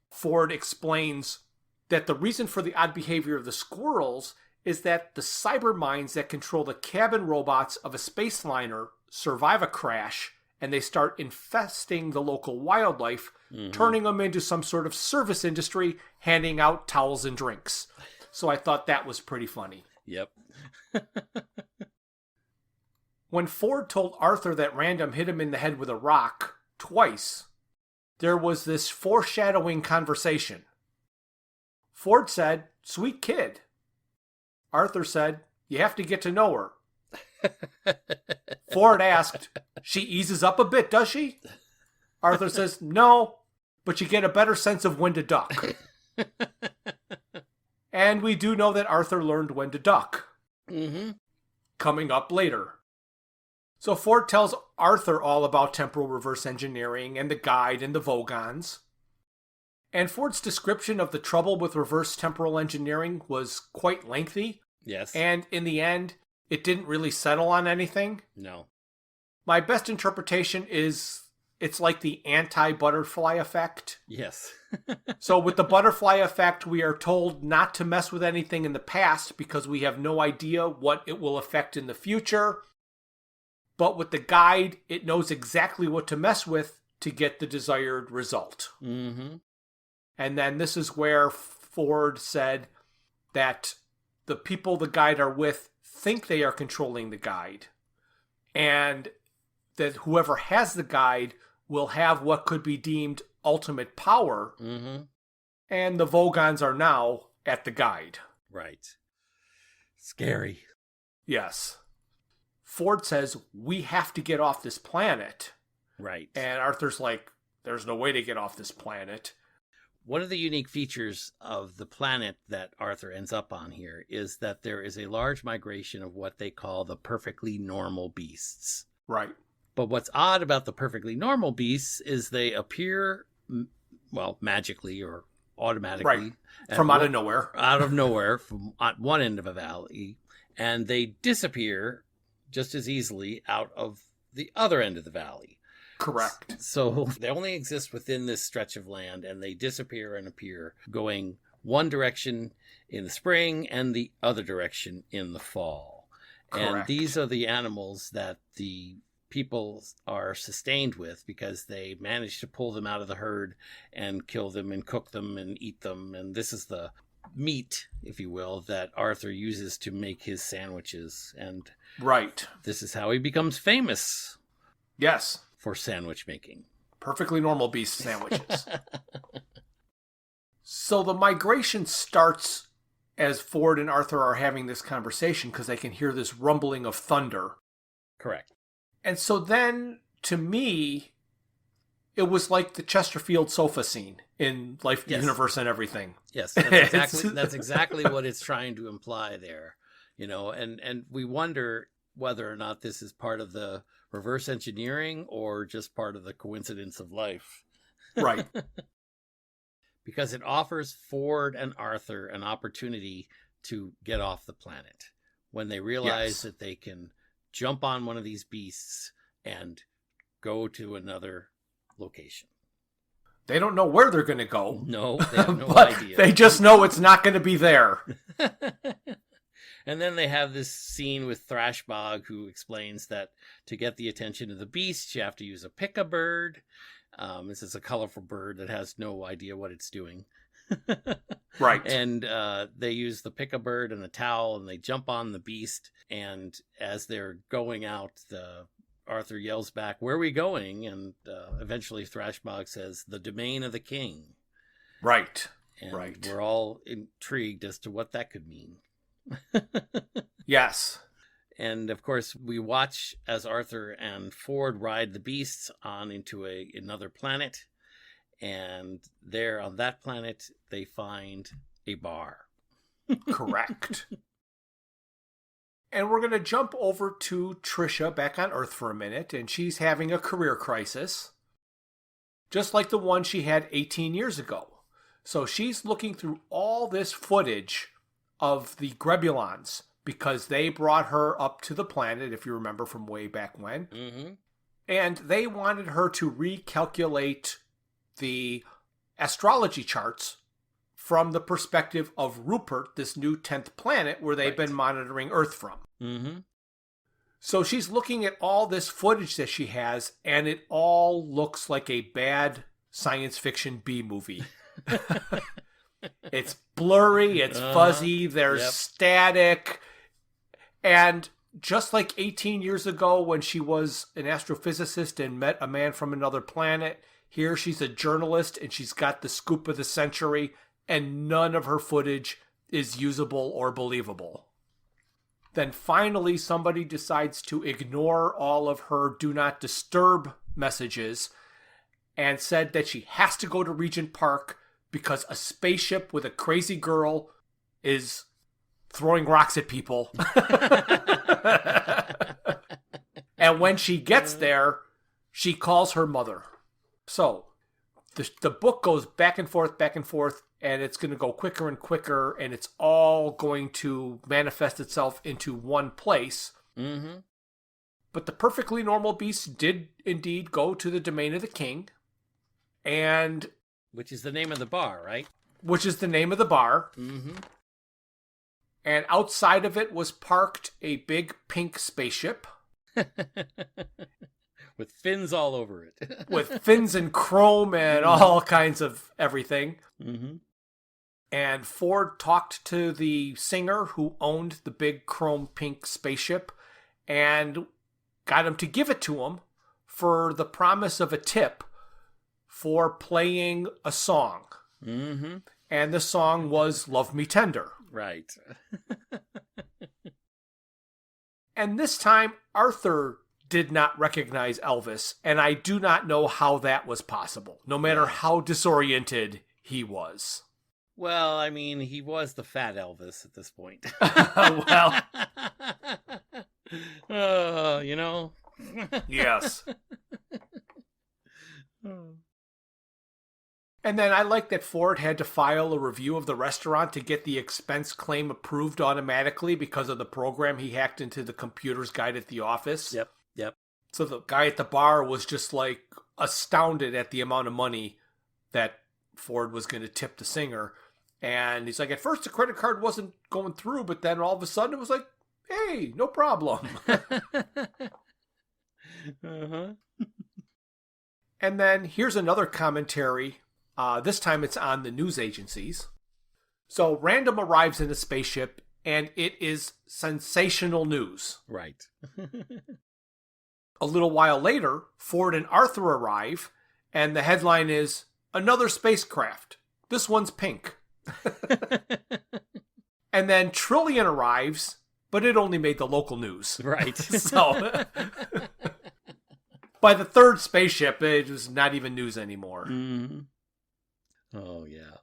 Ford explains that the reason for the odd behavior of the squirrels is that the cyber minds that control the cabin robots of a space liner survive a crash, and they start infesting the local wildlife, turning them into some sort of service industry, handing out towels and drinks. So I thought that was pretty funny. Yep. When Ford told Arthur that Random hit him in the head with a rock twice, there was this foreshadowing conversation. Ford said, "Sweet kid." Arthur said, "You have to get to know her." Ford asked, "She eases up a bit, does she?" Arthur says, "No, but you get a better sense of when to duck." And we do know that Arthur learned when to duck. Coming up later. So Ford tells Arthur all about temporal reverse engineering and the guide and the Vogons. And Ford's description of the trouble with reverse temporal engineering was quite lengthy. Yes. And in the end, it didn't really settle on anything. No. My best interpretation is it's like the anti-butterfly effect. Yes. So with the butterfly effect, we are told not to mess with anything in the past because we have no idea what it will affect in the future. But with the guide, it knows exactly what to mess with to get the desired result. And then this is where Ford said that the people the guide are with think they are controlling the guide. And that whoever has the guide will have what could be deemed ultimate power. And the Vogons are now at the guide. Right. Scary. Yes. Ford says, "We have to get off this planet." Right. And Arthur's like, "There's no way to get off this planet." One of the unique features of the planet that Arthur ends up on here is that there is a large migration of what they call the perfectly normal beasts. Right. But what's odd about the perfectly normal beasts is they appear, well, magically or automatically. Right. From out of nowhere. Out of nowhere from at one end of a valley. And they disappear just as easily out of the other end of the valley. Correct. So they only exist within this stretch of land, and they disappear and appear going one direction in the spring and the other direction in the fall. Correct. And these are the animals that the people are sustained with because they manage to pull them out of the herd and kill them and cook them and eat them. And this is the meat, if you will, that Arthur uses to make his sandwiches. And right. This is how he becomes famous. Yes. For sandwich making. Perfectly normal beast sandwiches. So the migration starts as Ford and Arthur are having this conversation because they can hear this rumbling of thunder. Correct. And so then, to me, it was like the Chesterfield sofa scene in Life, yes. Universe, and Everything. Yes, that's exactly what it's trying to imply there. And we wonder whether or not this is part of the reverse engineering or just part of the coincidence of life. Right. Because it offers Ford and Arthur an opportunity to get off the planet when they realize that they can jump on one of these beasts and go to another location. They don't know where they're going to go. No, they have no but idea. They just know it's not going to be there. And then they have this scene with Thrashbog, who explains that to get the attention of the beast, you have to use a pick-a-bird. This is a colorful bird that has no idea what it's doing. Right. And they use the pick-a-bird and the towel, and they jump on the beast. And as they're going out, Arthur yells back, "Where are we going?" And eventually Thrashbog says, "The domain of the king." Right. And right. We're all intrigued as to what that could mean. Yes. And of course, we watch as Arthur and Ford ride the beasts on into another planet. And there on that planet, they find a bar. Correct. And we're going to jump over to Trisha back on Earth for a minute. And she's having a career crisis, just like the one she had 18 years ago. So she's looking through all this footage of the Grebulons because they brought her up to the planet, if you remember from way back when. Mm-hmm. And they wanted her to recalculate the astrology charts from the perspective of Rupert, this new 10th planet where they've been monitoring Earth from. Mm-hmm. So she's looking at all this footage that she has, and it all looks like a bad science fiction B movie. It's blurry, it's fuzzy, there's static. And just like 18 years ago when she was an astrophysicist and met a man from another planet, here she's a journalist and she's got the scoop of the century, and none of her footage is usable or believable. Then finally somebody decides to ignore all of her do not disturb messages and said that she has to go to Regent Park because a spaceship with a crazy girl is throwing rocks at people. And when she gets there, she calls her mother. So the book goes back and forth, and it's going to go quicker and quicker, and it's all going to manifest itself into one place. Mm-hmm. But the perfectly normal beast did indeed go to the domain of the king, and which is the name of the bar, right? Which is the name of the bar. Mm-hmm. And outside of it was parked a big pink spaceship. With fins all over it. With fins and chrome and all kinds of everything. Mm-hmm. And Ford talked to the singer who owned the big chrome pink spaceship and got him to give it to him for the promise of a tip for playing a song. Mm-hmm. And the song was Love Me Tender. Right. And this time, Arthur did not recognize Elvis, and I do not know how that was possible, no matter how disoriented he was. Well, I mean, he was the fat Elvis at this point. Well, you know, Yes. And then I like that Ford had to file a review of the restaurant to get the expense claim approved automatically because of the program he hacked into the computer's guide at the office. Yep. So the guy at the bar was just like astounded at the amount of money that Ford was going to tip the singer. And he's like, at first the credit card wasn't going through, but then all of a sudden it was like, hey, no problem. Uh-huh. And then here's another commentary. This time it's on the news agencies. So Random arrives in a spaceship, and it is sensational news. Right. A little while later, Ford and Arthur arrive, and the headline is, another spacecraft. This one's pink. And then Trillian arrives, but it only made the local news. Right. So by the third spaceship, it was not even news anymore. Mm-hmm. Oh, yeah.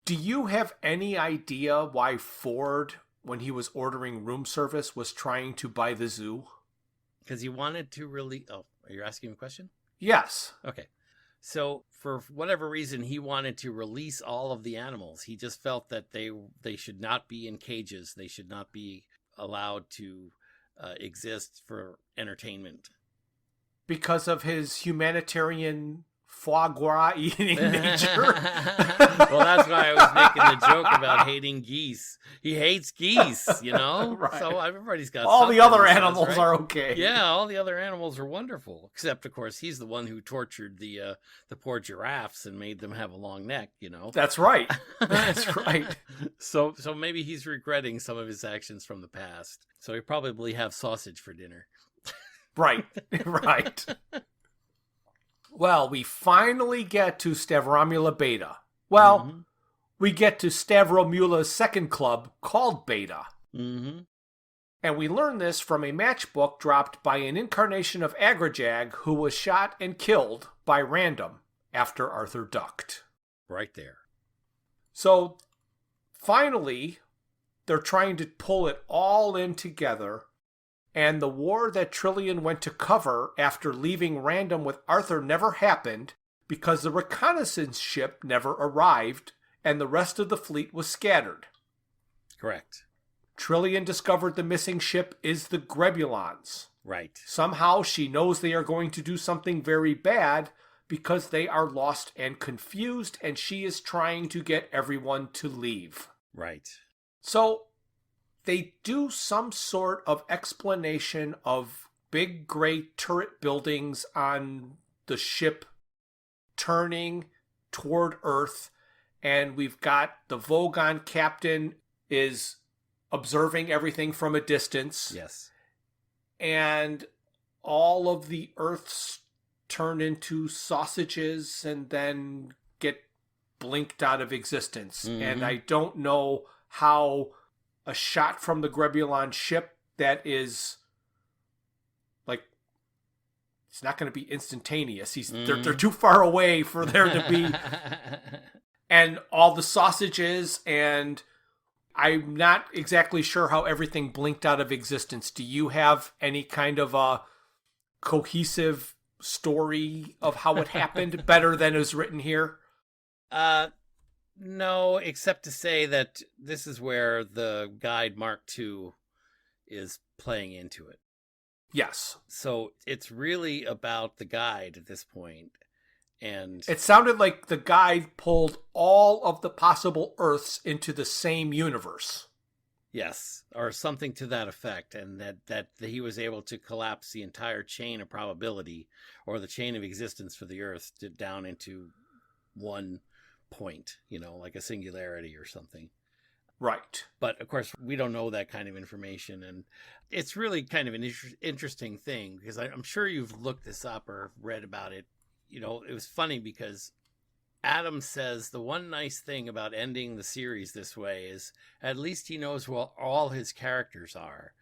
Do you have any idea why Ford, when he was ordering room service, was trying to buy the zoo? Because he wanted to really... Oh, are you asking a question? Yes. Okay. So, for whatever reason, he wanted to release all of the animals. He just felt that they should not be in cages. They should not be allowed to exist for entertainment. Because of his humanitarian foie gras eating nature? Well, that's why I was making the joke about hating geese. He hates geese, you know? Right. So everybody's got all the something other he says, animals right? are okay. Yeah, all the other animals are wonderful. Except, of course, he's the one who tortured the poor giraffes and made them have a long neck, you know? That's right. That's right. So maybe he's regretting some of his actions from the past. So he'll probably have sausage for dinner. Right. Right. Well, we finally get to Stavromula Beta. Well, we get to Stavromula's second club called Beta. Mm-hmm. And we learn this from a matchbook dropped by an incarnation of Agrajag who was shot and killed by Random after Arthur ducked. Right there. So, finally, they're trying to pull it all in together. And the war that Trillian went to cover after leaving Random with Arthur never happened because the reconnaissance ship never arrived and the rest of the fleet was scattered. Correct. Trillian discovered the missing ship is the Grebulons. Right. Somehow she knows they are going to do something very bad because they are lost and confused, and she is trying to get everyone to leave. Right. So they do some sort of explanation of big gray turret buildings on the ship turning toward Earth, and we've got the Vogon captain is observing everything from a distance. Yes. And all of the Earths turn into sausages and then get blinked out of existence. Mm-hmm. And I don't know how a shot from the Grebulon ship that is like, it's not going to be instantaneous. They're too far away for there to be. And all the sausages, and I'm not exactly sure how everything blinked out of existence. Do you have any kind of a cohesive story of how it happened better than is written here? No, except to say that this is where the guide Mark II is playing into it. Yes. So it's really about the guide at this point. And it sounded like the guide pulled all of the possible Earths into the same universe. Yes, or something to that effect, and that he was able to collapse the entire chain of probability, or the chain of existence for the Earth, down into one point, you know, like a singularity or something. Right. But, of course, we don't know that kind of information, and it's really kind of an interesting thing, because I'm sure you've looked this up or read about it. You know, it was funny because Adam says the one nice thing about ending the series this way is at least he knows where all his characters are.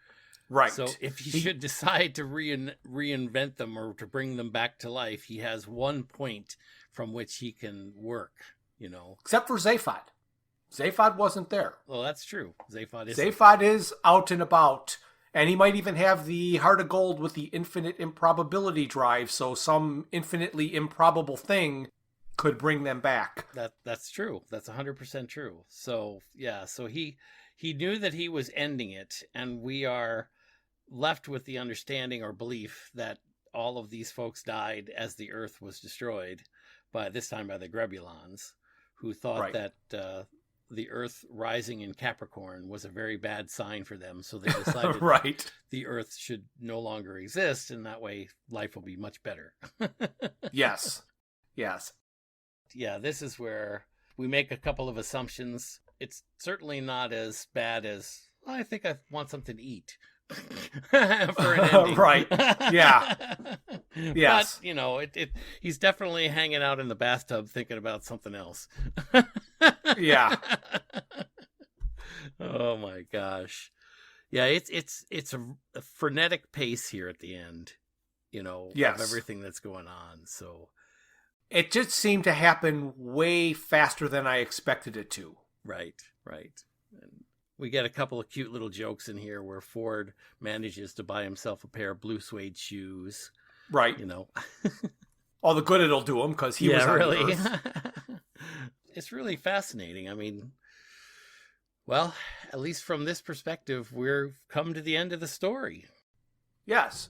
Right. So if he should decide to reinvent them or to bring them back to life, he has one point from which he can work, you know. Except for Zaphod. Zaphod wasn't there. Well, that's true. Zaphod is out and about. And he might even have the heart of gold with the infinite improbability drive, so some infinitely improbable thing could bring them back. That's true. That's 100% true. So, yeah, so he knew that he was ending it, and we are left with the understanding or belief that all of these folks died as the Earth was destroyed, by this time by the Grebulons, who thought that the Earth rising in Capricorn was a very bad sign for them. So they decided the Earth should no longer exist, and that way life will be much better. Yes. Yes. Yeah, this is where we make a couple of assumptions. It's certainly not as bad as, I think I want something to eat. For an ending. Right. Yeah. Yes. But, he's definitely hanging out in the bathtub thinking about something else. Yeah. Oh my gosh. Yeah, it's a frenetic pace here at the end, yes. of everything that's going on. So it just seemed to happen way faster than I expected it to. Right. And we get a couple of cute little jokes in here where Ford manages to buy himself a pair of blue suede shoes. Right. All the good it'll do him because he was on really. the Earth. It's really fascinating. I mean, well, at least from this perspective, we're come to the end of the story. Yes.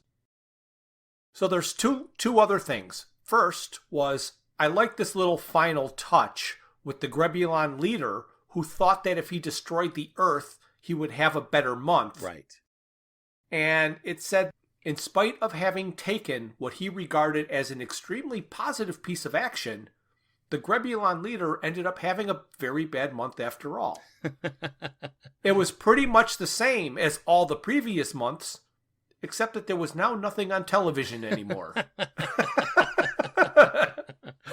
So there's two other things. First was, I like this little final touch with the Grebulon leader who thought that if he destroyed the Earth, he would have a better month. Right. And it said, in spite of having taken what he regarded as an extremely positive piece of action, the Grebulon leader ended up having a very bad month after all. It was pretty much the same as all the previous months, except that there was now nothing on television anymore.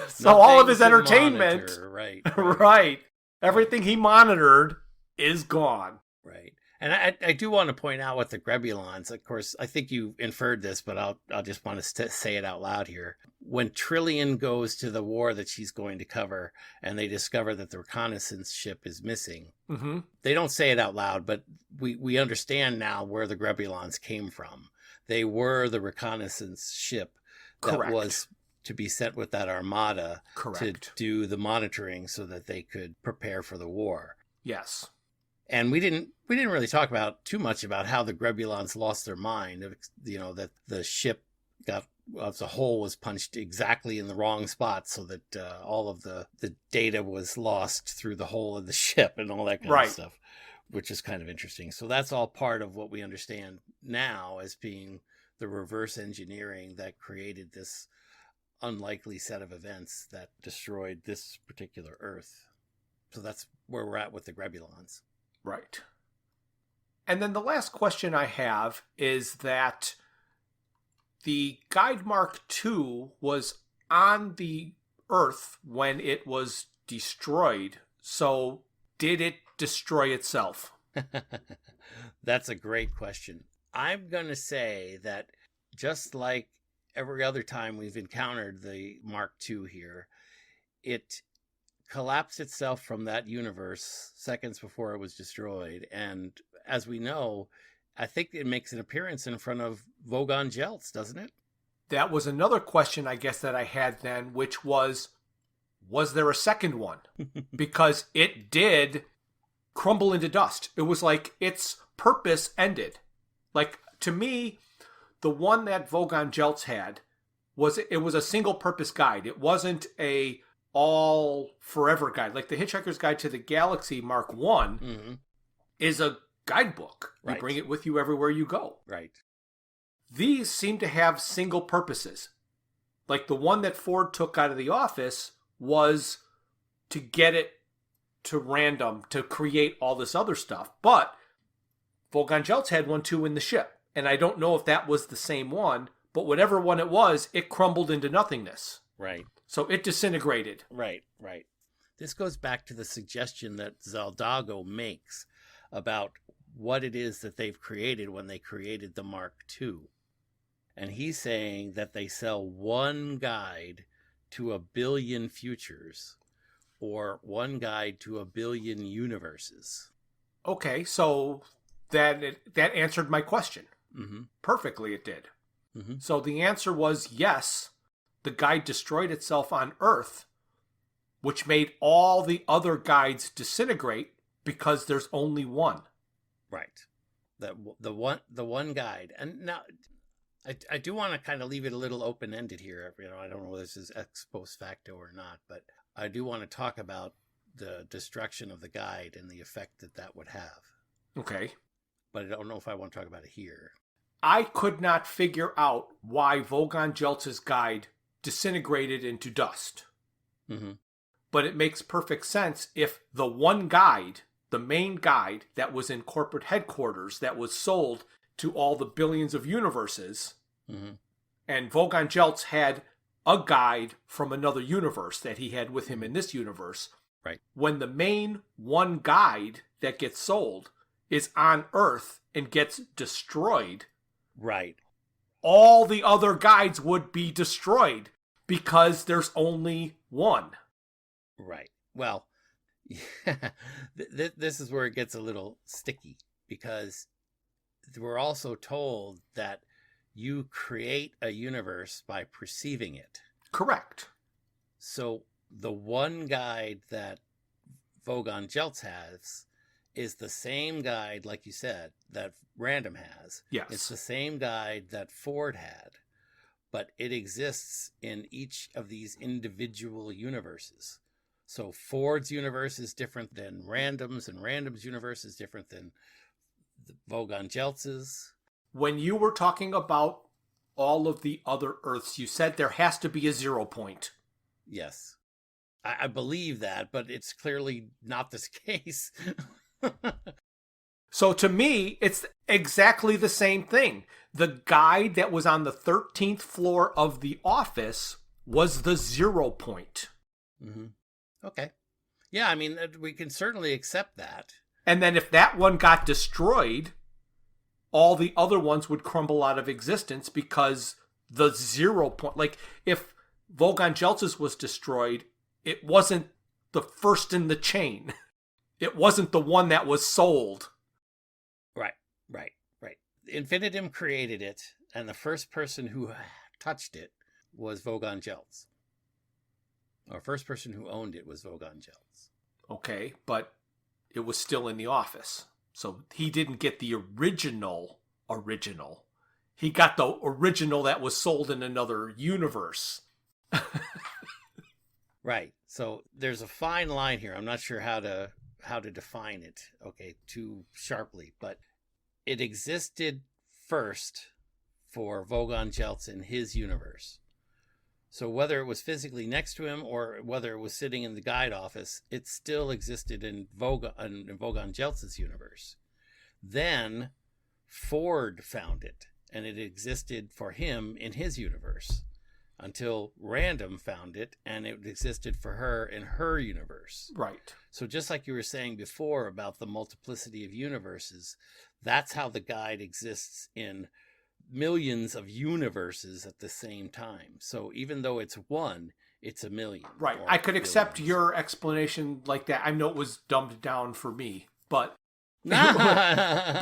So all of his entertainment, monitor, right. Right. Everything he monitored is gone. Right. And I do want to point out with the Grebulons, of course, I think you inferred this, but I'll just want to say it out loud here. When Trillian goes to the war that she's going to cover and they discover that the reconnaissance ship is missing, they don't say it out loud, but we understand now where the Grebulons came from. They were the reconnaissance ship that was to be sent with that armada to do the monitoring so that they could prepare for the war. Yes. And we didn't really talk about too much about how the Grebulons lost their mind. That the ship got as a hole was punched exactly in the wrong spot, so that all of the data was lost through the hole of the ship and all that kind of stuff, which is kind of interesting. So that's all part of what we understand now as being the reverse engineering that created this unlikely set of events that destroyed this particular Earth. So that's where we're at with the Grebulons. Right. And then the last question I have is that the Guide Mark II was on the Earth when it was destroyed. So did it destroy itself? That's a great question. I'm going to say that just like every other time we've encountered the Mark II here, it collapsed itself from that universe seconds before it was destroyed. And as we know, I think it makes an appearance in front of Vogon Jeltz, doesn't it? That was another question, I guess, that I had then, which was there a second one? Because it did crumble into dust. It was like its purpose ended. Like, to me, the one that Vogon Jeltz had was a single purpose guide. It wasn't a all forever guide. Like the Hitchhiker's Guide to the Galaxy Mark I is a guidebook. You bring it with you everywhere you go. Right. These seem to have single purposes. Like the one that Ford took out of the office was to get it to random, to create all this other stuff. But Vogon Jeltz had one too in the ship. And I don't know if that was the same one, but whatever one it was, it crumbled into nothingness. Right. So it disintegrated. Right. This goes back to the suggestion that Zaldago makes about what it is that they've created when they created the Mark II. And he's saying that they sell one guide to 1 billion futures or one guide to 1 billion universes. Okay, so then that answered my question. Mm-hmm. Perfectly, it did. Mm-hmm. So the answer was yes, the guide destroyed itself on Earth, which made all the other guides disintegrate because there's only one. Right. The one guide. And now I do want to kind of leave it a little open-ended here. I don't know whether this is ex post facto or not, but I do want to talk about the destruction of the guide and the effect that would have. Okay. But I don't know if I want to talk about it here. I could not figure out why Vogon Jeltz's guide disintegrated into dust. Mm-hmm. But it makes perfect sense if the one guide, the main guide that was in corporate headquarters that was sold to all the billions of universes, mm-hmm. and Vogon Jeltz had a guide from another universe that he had with him in this universe. Right. When the main one guide that gets sold is on Earth and gets destroyed, right, all the other guides would be destroyed because there's only one. Right. Well, yeah, this is where it gets a little sticky, because we're also told that you create a universe by perceiving it. Correct. So the one guide that Vogon Jeltz has is the same guide, like you said, that Random has. Yes. It's the same guide that Ford had, but it exists in each of these individual universes. So Ford's universe is different than Random's, and Random's universe is different than Vogon Jeltz's. When you were talking about all of the other Earths, you said there has to be a 0 point. Yes. I believe that, but it's clearly not this case. So to me, it's exactly the same thing. The guide that was on the 13th floor of the office was the 0 point. Mm-hmm. Okay. Yeah, I mean, we can certainly accept that. And then if that one got destroyed, all the other ones would crumble out of existence because the 0 point, like if Vogon Jeltz's was destroyed, it wasn't the first in the chain. It wasn't the one that was sold. Right. Infinitum created it, and the first person who touched it was Vogon Jeltz. Or first person who owned it was Vogon Jeltz. Okay, but it was still in the office. So he didn't get the original. He got the original that was sold in another universe. Right. So there's a fine line here. I'm not sure how to define it, okay, too sharply, but it existed first for Vogon Jeltz in his universe. So whether it was physically next to him or whether it was sitting in the guide office, it still existed in Vogon Jeltz's universe. Then Ford found it, and it existed for him in his universe until Random found it, and it existed for her in her universe. Right. So just like you were saying before about the multiplicity of universes, that's how the guide exists in millions of universes at the same time. So even though it's one, it's a million. Right. I could accept your explanation like that. I know it was dumbed down for me, but the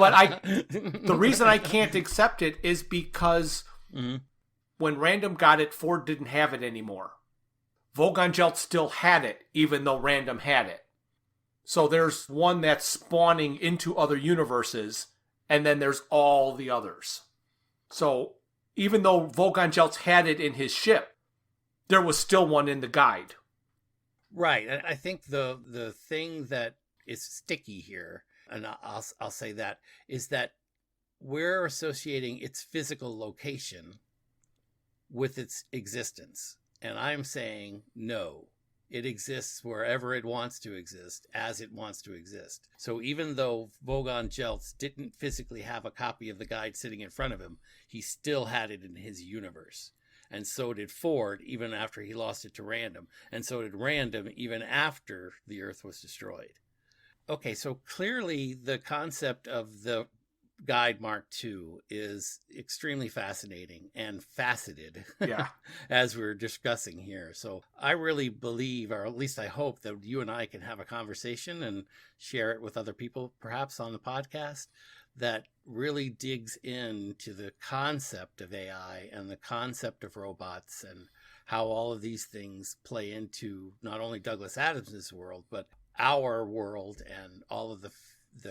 reason I can't accept it is because when Random got it, Ford didn't have it anymore. Vogon Jeltz still had it, even though Random had it. So there's one that's spawning into other universes, and then there's all the others. So even though Vogon Jeltz had it in his ship, there was still one in the guide. Right. I think the thing that is sticky here, and I'll say that, is that we're associating its physical location with its existence. And I'm saying no. It exists wherever it wants to exist, as it wants to exist. So even though Vogon Jeltz didn't physically have a copy of the guide sitting in front of him, he still had it in his universe. And so did Ford, even after he lost it to Random. And so did Random, even after the Earth was destroyed. Okay, so clearly the concept of the Guide Mark II is extremely fascinating and faceted, yeah, as we're discussing here. So I really believe, or at least I hope, that you and I can have a conversation and share it with other people, perhaps on the podcast, that really digs into the concept of AI and the concept of robots and how all of these things play into not only Douglas Adams' world, but our world and all of the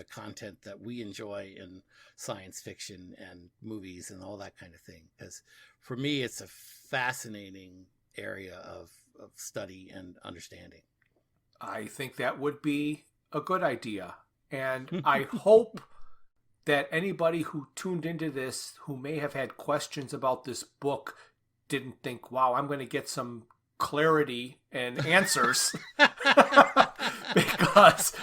content that we enjoy in science fiction and movies and all that kind of thing. Because for me, it's a fascinating area of study and understanding. I think that would be a good idea. And I hope that anybody who tuned into this, who may have had questions about this book, didn't think, wow, I'm going to get some clarity and answers. Because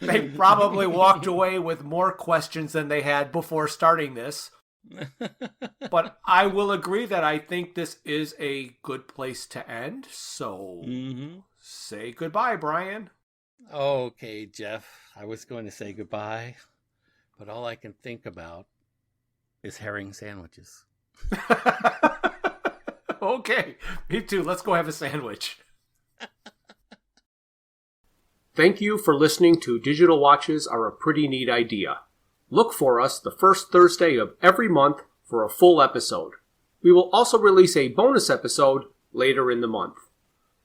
they probably walked away with more questions than they had before starting this. But I will agree that I think this is a good place to end. So say goodbye, Bryan. Okay, Jeff. I was going to say goodbye, but all I can think about is herring sandwiches. Okay, me too. Let's go have a sandwich. Thank you for listening to Digital Watches Are a Pretty Neat Idea. Look for us the first Thursday of every month for a full episode. We will also release a bonus episode later in the month.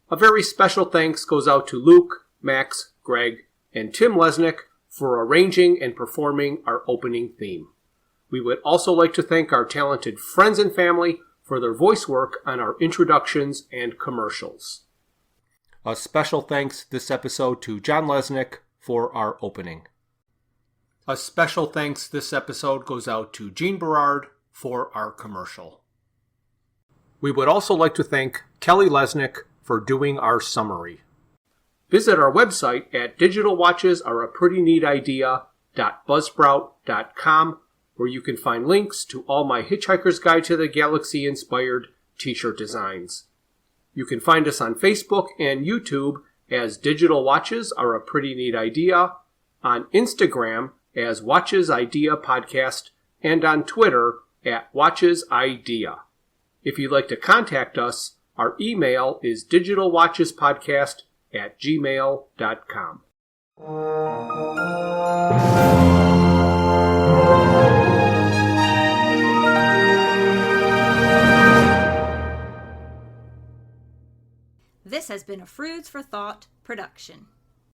A very special thanks goes out to Luke, Max, Greg, and Tim Lesnick for arranging and performing our opening theme. We would also like to thank our talented friends and family for their voice work on our introductions and commercials. A special thanks this episode to John Lesnick for our opening. A special thanks this episode goes out to Gene Berard for our commercial. We would also like to thank Kelly Lesnick for doing our summary. Visit our website at digitalwatchesareapretyneatidea.buzzsprout.com, where you can find links to all my Hitchhiker's Guide to the Galaxy inspired t-shirt designs. You can find us on Facebook and YouTube as Digital Watches Are a Pretty Neat Idea, on Instagram as Watches Idea Podcast, and on Twitter at Watches Idea. If you'd like to contact us, our email is digitalwatchespodcast@gmail.com. This has been a Froods for Thought production.